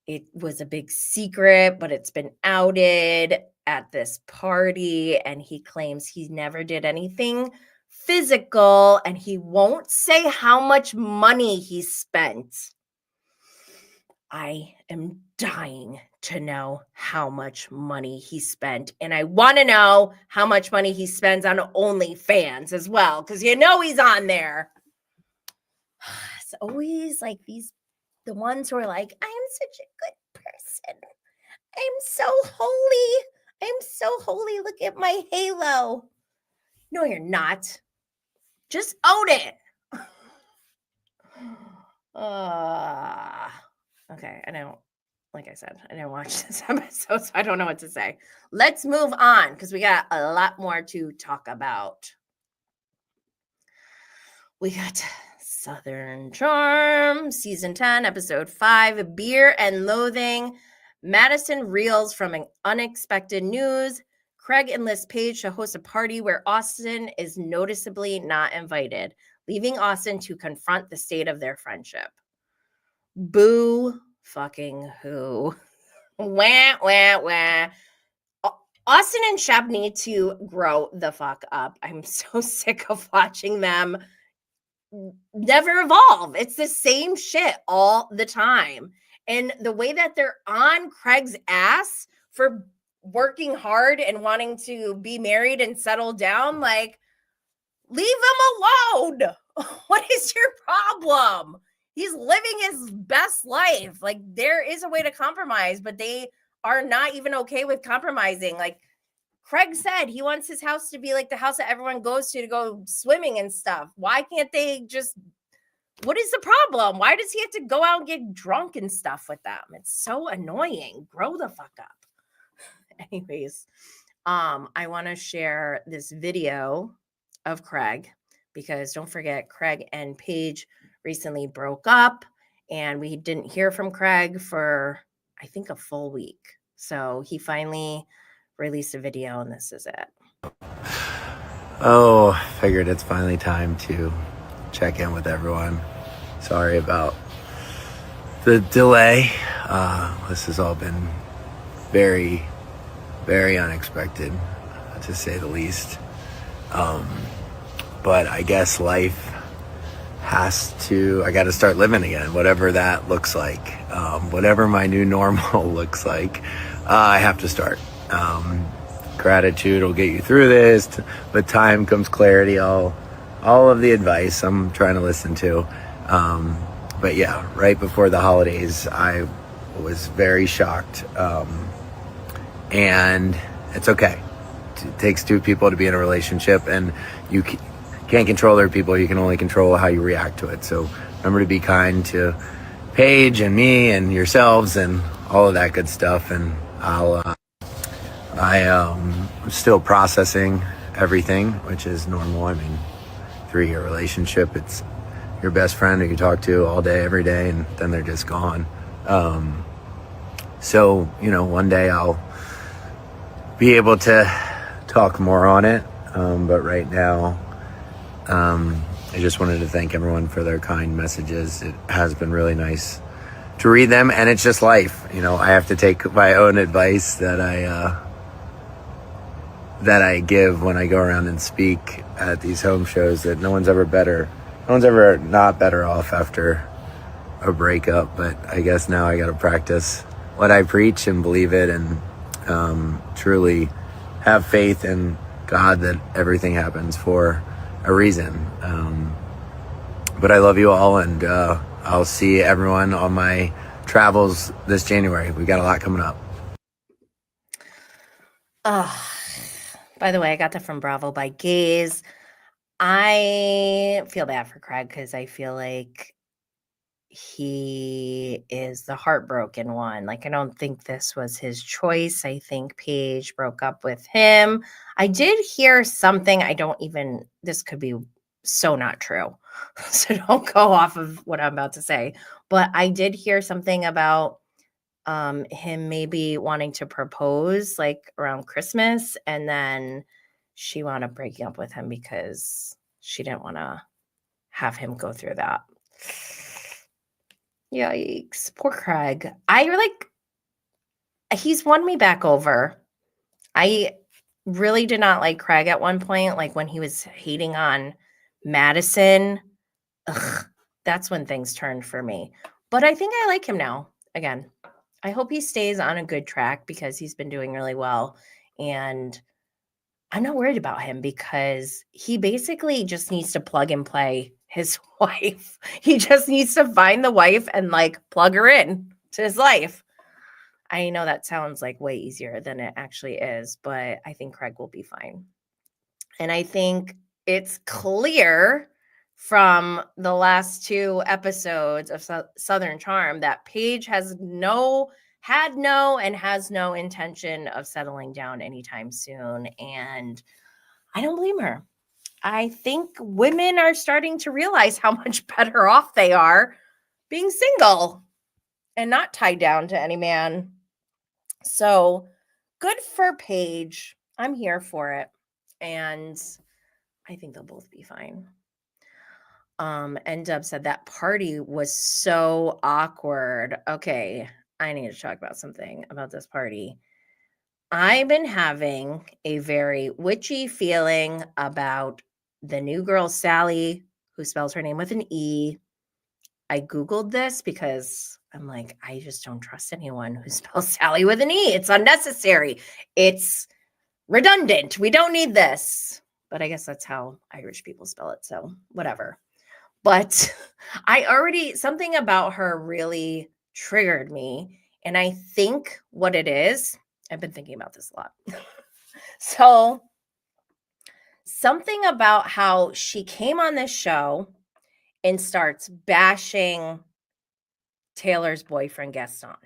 it was a big secret, but it's been outed at this party. And he claims he never did anything physical and he won't say how much money he spent. I am dying to know how much money he spent. And I want to know how much money he spends on OnlyFans as well, because you know he's on there. It's always like the ones who are like, I'm such a good person. I'm so holy. I'm so holy. Look at my halo. No, you're not. Just own it. Okay, I don't, like I said, I didn't watch this episode, so I don't know what to say. Let's move on because we got a lot more to talk about. We got Southern Charm, Season 10, Episode 5, Beer and Loathing. Madison reels from an unexpected news. Craig enlists Paige to host a party where Austen is noticeably not invited, leaving Austen to confront the state of their friendship. Boo fucking who. Wah, wah, wah. Austen and Shep need to grow the fuck up. I'm so sick of watching them never evolve. It's the same shit all the time. And the way that they're on Craig's ass for working hard and wanting to be married and settle down, like, leave him alone. What is your problem? He's living his best life. Like, there is a way to compromise, but they are not even okay with compromising. Like, Craig said he wants his house to be like the house that everyone goes to go swimming and stuff. Why can't they just, what is the problem? Why does he have to go out and get drunk and stuff with them? It's so annoying. Grow the fuck up. Anyways, I want to share this video of Craig, because don't forget, Craig and Paige recently broke up, and we didn't hear from Craig for, I think, a full week. So he finally released a video, and this is it. Oh, figured it's finally time to check in with everyone. Sorry about the delay. This has all been very, very unexpected, to say the least. But I guess life I got to start living again, whatever that looks like. Whatever my new normal looks like, I have to start. Gratitude will get you through this. With time comes clarity. All of the advice I'm trying to listen to. But yeah, right before the holidays, I was very shocked. And it's okay. It takes two people to be in a relationship, and you can't control other people. You can only control how you react to it. So remember to be kind to Paige and me and yourselves and all of that good stuff. And I'm still processing everything, which is normal. I mean, 3-year relationship, it's your best friend who you talk to all day, every day, and then they're just gone. So, one day I'll be able to talk more on it. But right now, I just wanted to thank everyone for their kind messages. It has been really nice to read them, and it's just life. I have to take my own advice that I give when I go around and speak at these home shows, that no one's ever not better off after a breakup. But I guess now I got to practice what I preach and believe it, and truly have faith in God that everything happens for a reason. But I love you all, and I'll see everyone on my travels this January. We got a lot coming up. By the way, I got that from Bravo by Gaze. I feel bad for Craig, because I feel like he is the heartbroken one. Like, I don't think this was his choice. I think Paige broke up with him. I did hear something. This could be so not true. So don't go off of what I'm about to say. But I did hear something about him maybe wanting to propose like around Christmas, and then she wound up breaking up with him because she didn't want to have him go through that. Yikes. Poor Craig. He's won me back over. I really did not like Craig at one point, like when he was hating on Madison. That's when things turned for me. But I think I like him now. Again, I hope he stays on a good track, because he's been doing really well. And I'm not worried about him, because he basically just needs to plug and play his wife. He just needs to find the wife and plug her in to his life. I know that sounds like way easier than it actually is, but I think Craig will be fine. And I think it's clear from the last 2 episodes of Southern Charm that Paige had no intention of settling down anytime soon. And I don't blame her. I think women are starting to realize how much better off they are being single and not tied down to any man. So good for Paige. I'm here for it. And I think they'll both be fine. And Dub said that party was so awkward. Okay, I need to talk about something about this party. I've been having a very witchy feeling about the new girl, Sally, who spells her name with an E. I Googled this because I'm like, I just don't trust anyone who spells Sally with an E. It's unnecessary. It's redundant. We don't need this. But I guess that's how Irish people spell it. So whatever. But something about her really triggered me. And I think what it is, I've been thinking about this a lot. So something about how she came on this show and starts bashing Taylor's boyfriend Gaston.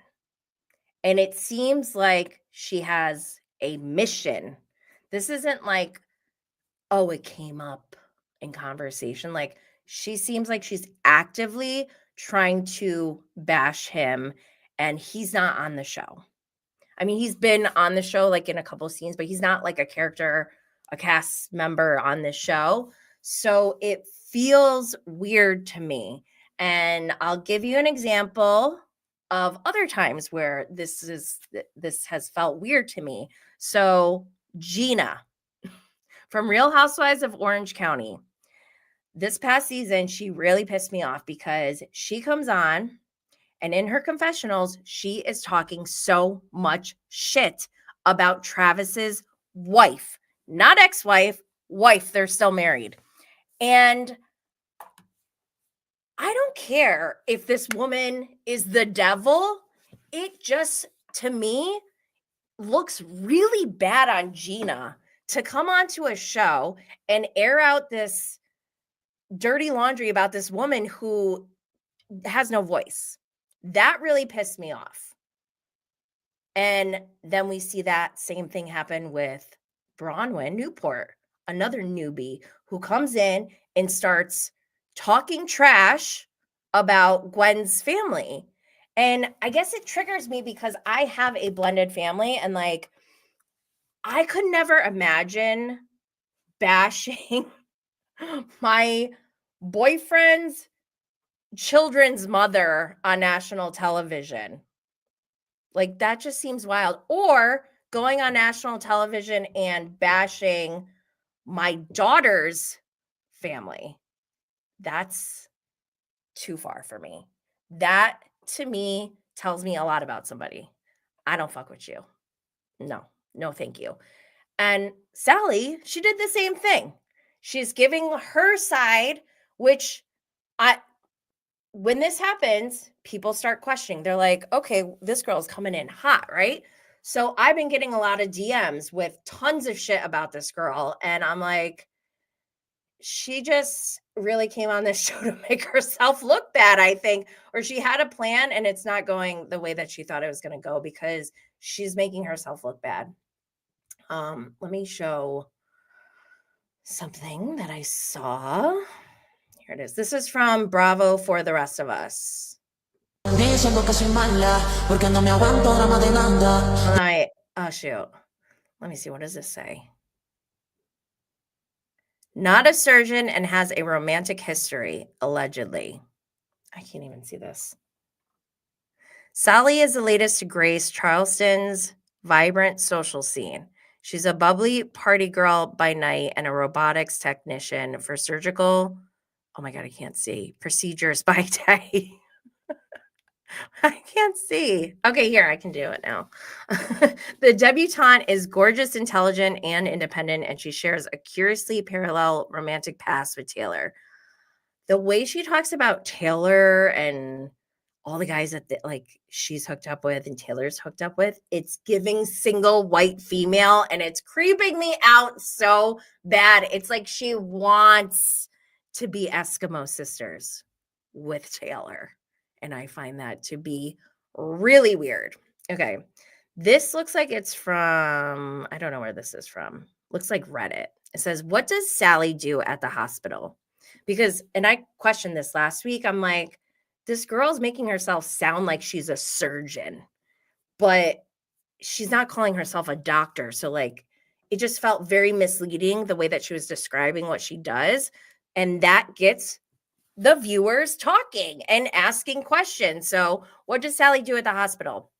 And it seems like she has a mission. This isn't like, oh, it came up in conversation. Like, she seems like she's actively trying to bash him, and he's not on the show. I mean, he's been on the show like in a couple of scenes, but he's not like a character, a cast member on this show. So it feels weird to me. And I'll give you an example of other times where this has felt weird to me. So Gina from Real Housewives of Orange County. This past season, she really pissed me off because she comes on and in her confessionals, she is talking so much shit about Travis's wife, not ex-wife, wife. They're still married. And I don't care if this woman is the devil. It just, to me, looks really bad on Gina to come onto a show and air out this dirty laundry about this woman who has no voice. That really pissed me off. And then we see that same thing happen with Bronwyn Newport, another newbie who comes in and starts talking trash about Gwen's family. And I guess it triggers me because I have a blended family, and like, I could never imagine bashing my boyfriend's children's mother on national television. Like, that just seems wild. Or going on national television and bashing my daughter's family. That's too far for me. That, to me, tells me a lot about somebody. I don't fuck with you. No, thank you. And Sally, she did the same thing. She's giving her side, which when this happens, people start questioning. They're like, okay, this girl's coming in hot, right? So I've been getting a lot of DMs with tons of shit about this girl. And I'm like, she just really came on this show to make herself look bad, I think. Or she had a plan and it's not going the way that she thought it was going to go because she's making herself look bad. Let me show something that I saw. Here it is. This is from Bravo for the Rest of Us. Oh shoot. Let me see. What does this say? Not a surgeon and has a romantic history, allegedly. I can't even see this. Sally is the latest to grace Charleston's vibrant social scene. She's a bubbly party girl by night and a robotics technician for surgical, oh my God, I can't see, procedures by day. I can't see. Okay, here, I can do it now. The debutante is gorgeous, intelligent, and independent, and she shares a curiously parallel romantic past with Taylor. The way she talks about Taylor and all the guys that she's hooked up with and Taylor's hooked up with, it's giving single white female, and it's creeping me out so bad. It's like she wants to be Eskimo sisters with Taylor. And I find that to be really weird. Okay. This looks like it's from, I don't know where this is from. Looks like Reddit. It says, what does Sally do at the hospital? Because, and I questioned this last week. I'm like, this girl's making herself sound like she's a surgeon, but she's not calling herself a doctor. So like, it just felt very misleading the way that she was describing what she does. And that gets the viewers talking and asking questions. So what does Sally do at the hospital?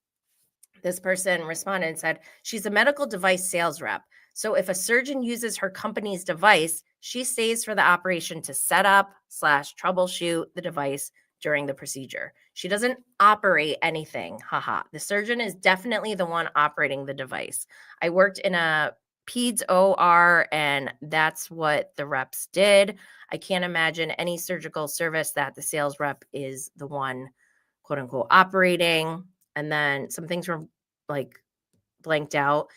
This person responded and said, she's a medical device sales rep. So if a surgeon uses her company's device, She stays for the operation to set up / troubleshoot the device during the procedure. She doesn't operate anything. Haha. The surgeon is definitely the one operating the device. I worked in a peds OR, and that's what the reps did. I can't imagine any surgical service that the sales rep is the one, quote unquote, operating. And then some things were like blanked out.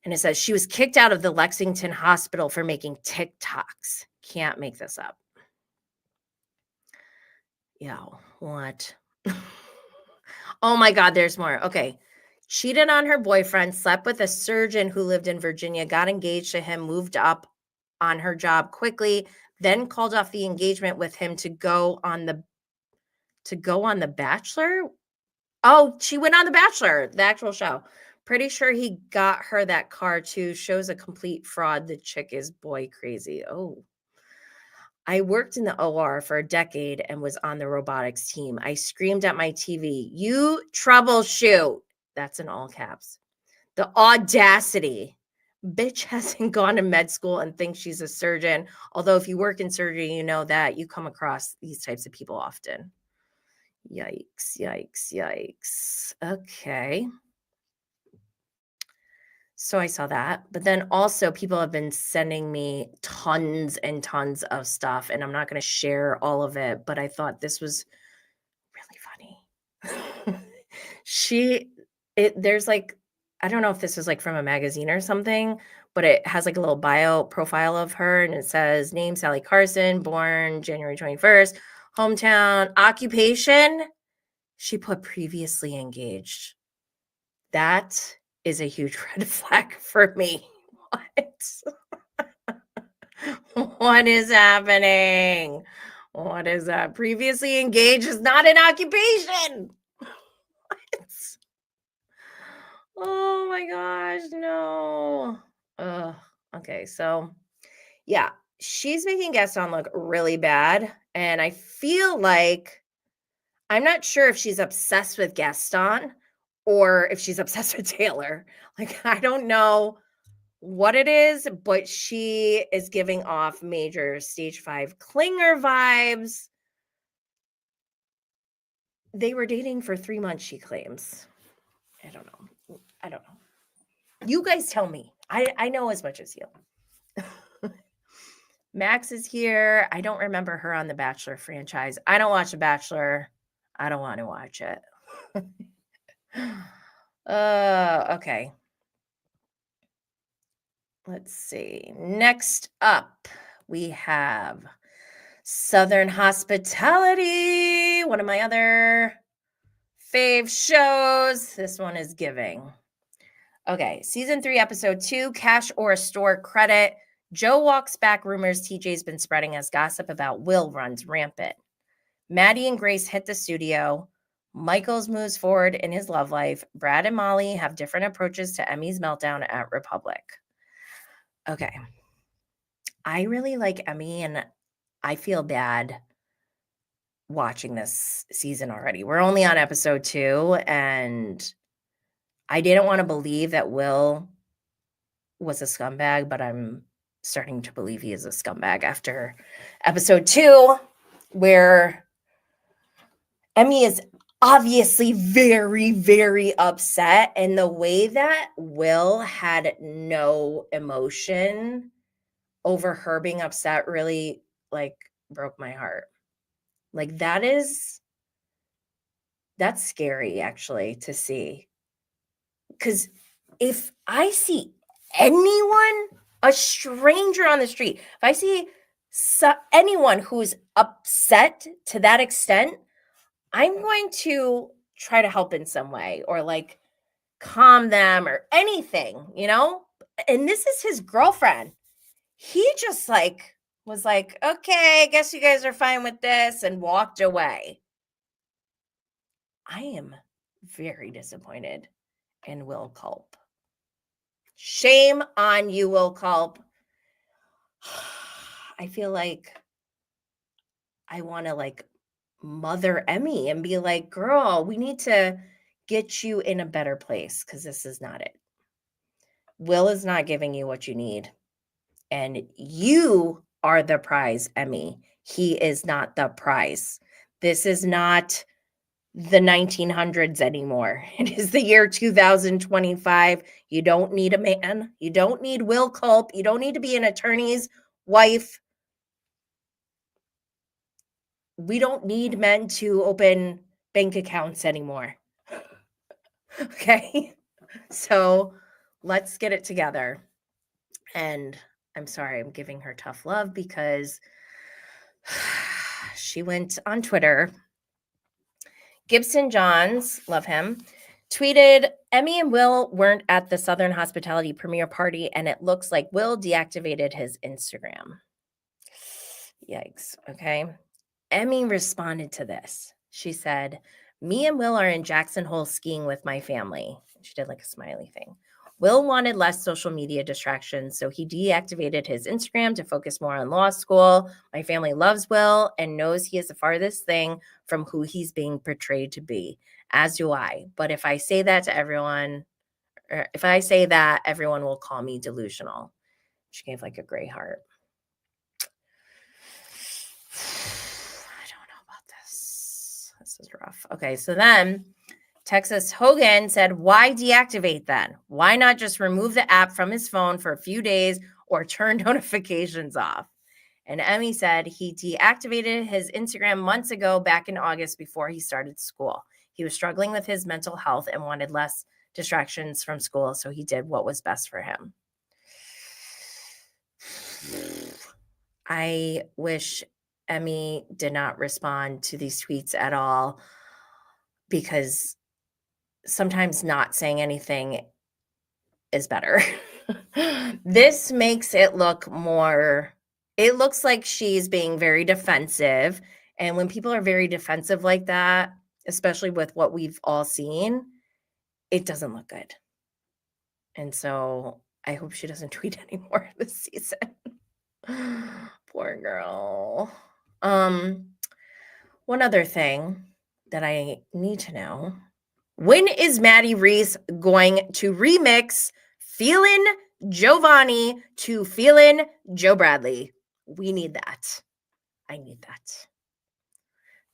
And it says she was kicked out of the Lexington hospital for making TikToks. Can't make this up. Yo, what? Oh my God, there's more. Okay. Cheated on her boyfriend, slept with a surgeon who lived in Virginia, got engaged to him, moved up on her job quickly, then called off the engagement with him to go on the Bachelor. Oh, she went on The Bachelor, the actual show. Pretty sure he got her that car too. Shows a complete fraud. The chick is boy crazy. Oh. I worked in the OR for a decade and was on the robotics team. I screamed at my TV, "You troubleshoot." That's in all caps. The audacity. Bitch hasn't gone to med school and thinks she's a surgeon. Although if you work in surgery, you know that you come across these types of people often. Yikes, yikes, yikes. Okay. So I saw that. But then also people have been sending me tons and tons of stuff, and I'm not going to share all of it, but I thought this was really funny. There's like, I don't know if this was like from a magazine or something, but it has like a little bio profile of her, and it says name Sally Carson, born January 21st, hometown, occupation. She put previously engaged. That is a huge red flag for me. What is happening? What is that? Previously engaged is not an occupation. What? Oh my gosh, no. Okay, so yeah, she's making Gaston look really bad. And I feel like I'm not sure if she's obsessed with Gaston or if she's obsessed with Taylor. Like, I don't know what it is, but she is giving off major stage 5 clinger vibes. They were dating for 3 months, she claims. I don't know. You guys tell me. I know as much as you. Max is here. I don't remember her on the Bachelor franchise. I don't watch The Bachelor. I don't want to watch it. Okay. Let's see. Next up, we have Southern Hospitality, one of my other fave shows. This one is giving. Okay, season 3, episode 2, Cash or a Store Credit. Joe walks back rumors TJ's been spreading as gossip about Will runs rampant. Maddie and Grace hit the studio. Michaels moves forward in his love life. Brad and Molly have different approaches to Emmy's meltdown at Republic. Okay. I really like Emmy, and I feel bad watching this season already. We're only on episode 2, and I didn't want to believe that Will was a scumbag, but I'm starting to believe he is a scumbag after episode 2, where Emmy is obviously very, very upset. And the way that Will had no emotion over her being upset really like broke my heart. Like that's scary actually to see. Because if I see anyone, a stranger on the street, if I see anyone who's upset to that extent, I'm going to try to help in some way or like calm them or anything, you know? And this is his girlfriend. He just like was like, okay, I guess you guys are fine with this, and walked away. I am very disappointed in Will Culp. Shame on you, Will Culp. I feel like I want to like mother Emmy and be like, girl, we need to get you in a better place because this is not it. Will is not giving you what you need. And you are the prize, Emmy. He is not the prize. This is not the 1900s anymore. It is the year 2025. You don't need a man. You don't need Will Culp. You don't need to be an attorney's wife. We don't need men to open bank accounts anymore. Okay? So let's get it together. And I'm sorry, I'm giving her tough love because she went on Twitter. Gibson Johns, love him, tweeted, Emmy and Will weren't at the Southern Hospitality premiere party, and it looks like Will deactivated his Instagram. Yikes. Okay. Emmy responded to this. She said, me and Will are in Jackson Hole skiing with my family. She did like a smiley thing. Will wanted less social media distractions, so he deactivated his Instagram to focus more on law school. My family loves Will and knows he is the farthest thing from who he's being portrayed to be, as do I. But if I say that, everyone will call me delusional. She gave like a gray heart. I don't know about this. This is rough. Okay, so then Texas Hogan said, why deactivate then? Why not just remove the app from his phone for a few days or turn notifications off? And Emmy said he deactivated his Instagram months ago, back in August, before he started school. He was struggling with his mental health and wanted less distractions from school, so he did what was best for him. I wish Emmy did not respond to these tweets at all, because sometimes not saying anything is better. This makes it look more, it looks like she's being very defensive. And when people are very defensive like that, especially with what we've all seen, it doesn't look good. And so I hope she doesn't tweet anymore this season. Poor girl. One other thing that I need to know. When is Maddie Reese going to remix Feelin' Giovanni to Feelin' Joe Bradley? We need that. I need that.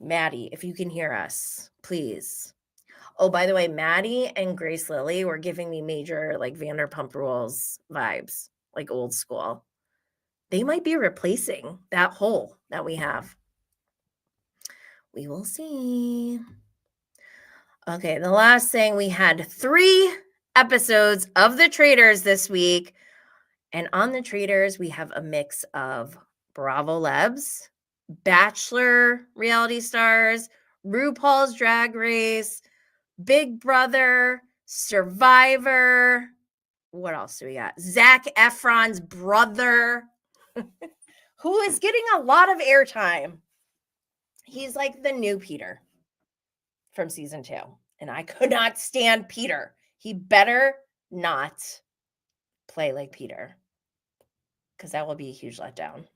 Maddie, if you can hear us, please. Oh, by the way, Maddie and Grace Lilly were giving me major like Vanderpump Rules vibes, like old school. They might be replacing that hole that we have. We will see. Okay, the last thing, we had 3 episodes of the Traitors this week. And on the Traitors, we have a mix of Bravo Lebs, Bachelor reality stars, RuPaul's Drag Race, Big Brother, Survivor. What else do we got? Zac Efron's brother, who is getting a lot of airtime. He's like the new Peter from season 2. And I could not stand Peter. He better not play like Peter, because that will be a huge letdown.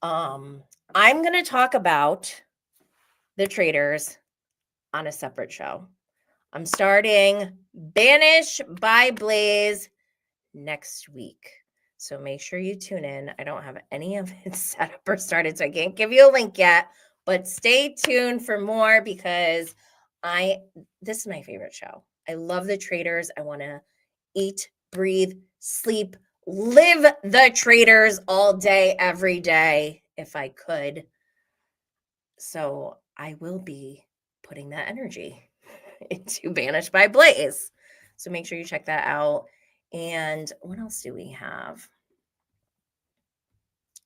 I'm going to talk about the Traitors on a separate show. I'm starting Banish by Blaze next week. So make sure you tune in. I don't have any of it set up or started, so I can't give you a link yet. But stay tuned for more, because this is my favorite show. I love the Traitors. I want to eat, breathe, sleep, live the Traitors all day, every day, if I could. So I will be putting that energy into Banished by Blaze. So make sure you check that out. And what else do we have?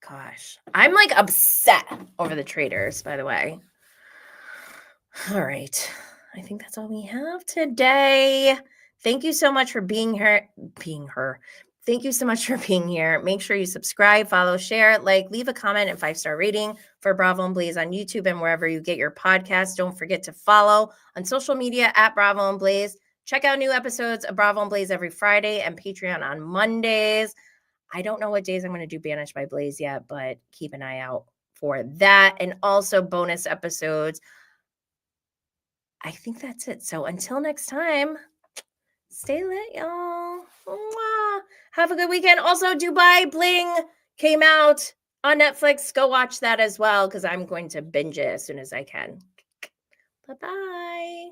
Gosh, I'm like upset over the Traitors, by the way. All right. I think that's all we have today. Thank you so much for being here. Thank you so much for being here. Make sure you subscribe, follow, share, like, leave a comment and 5-star rating for Bravo and Blaze on YouTube and wherever you get your podcasts. Don't forget to follow on social media at Bravo and Blaze. Check out new episodes of Bravo and Blaze every Friday and Patreon on Mondays. I don't know what days I'm going to do Banished by Blaze yet, but keep an eye out for that. And also bonus episodes. I think that's it. So until next time, stay lit, y'all. Mwah. Have a good weekend. Also, Dubai Bling came out on Netflix. Go watch that as well because I'm going to binge it as soon as I can. Bye-bye.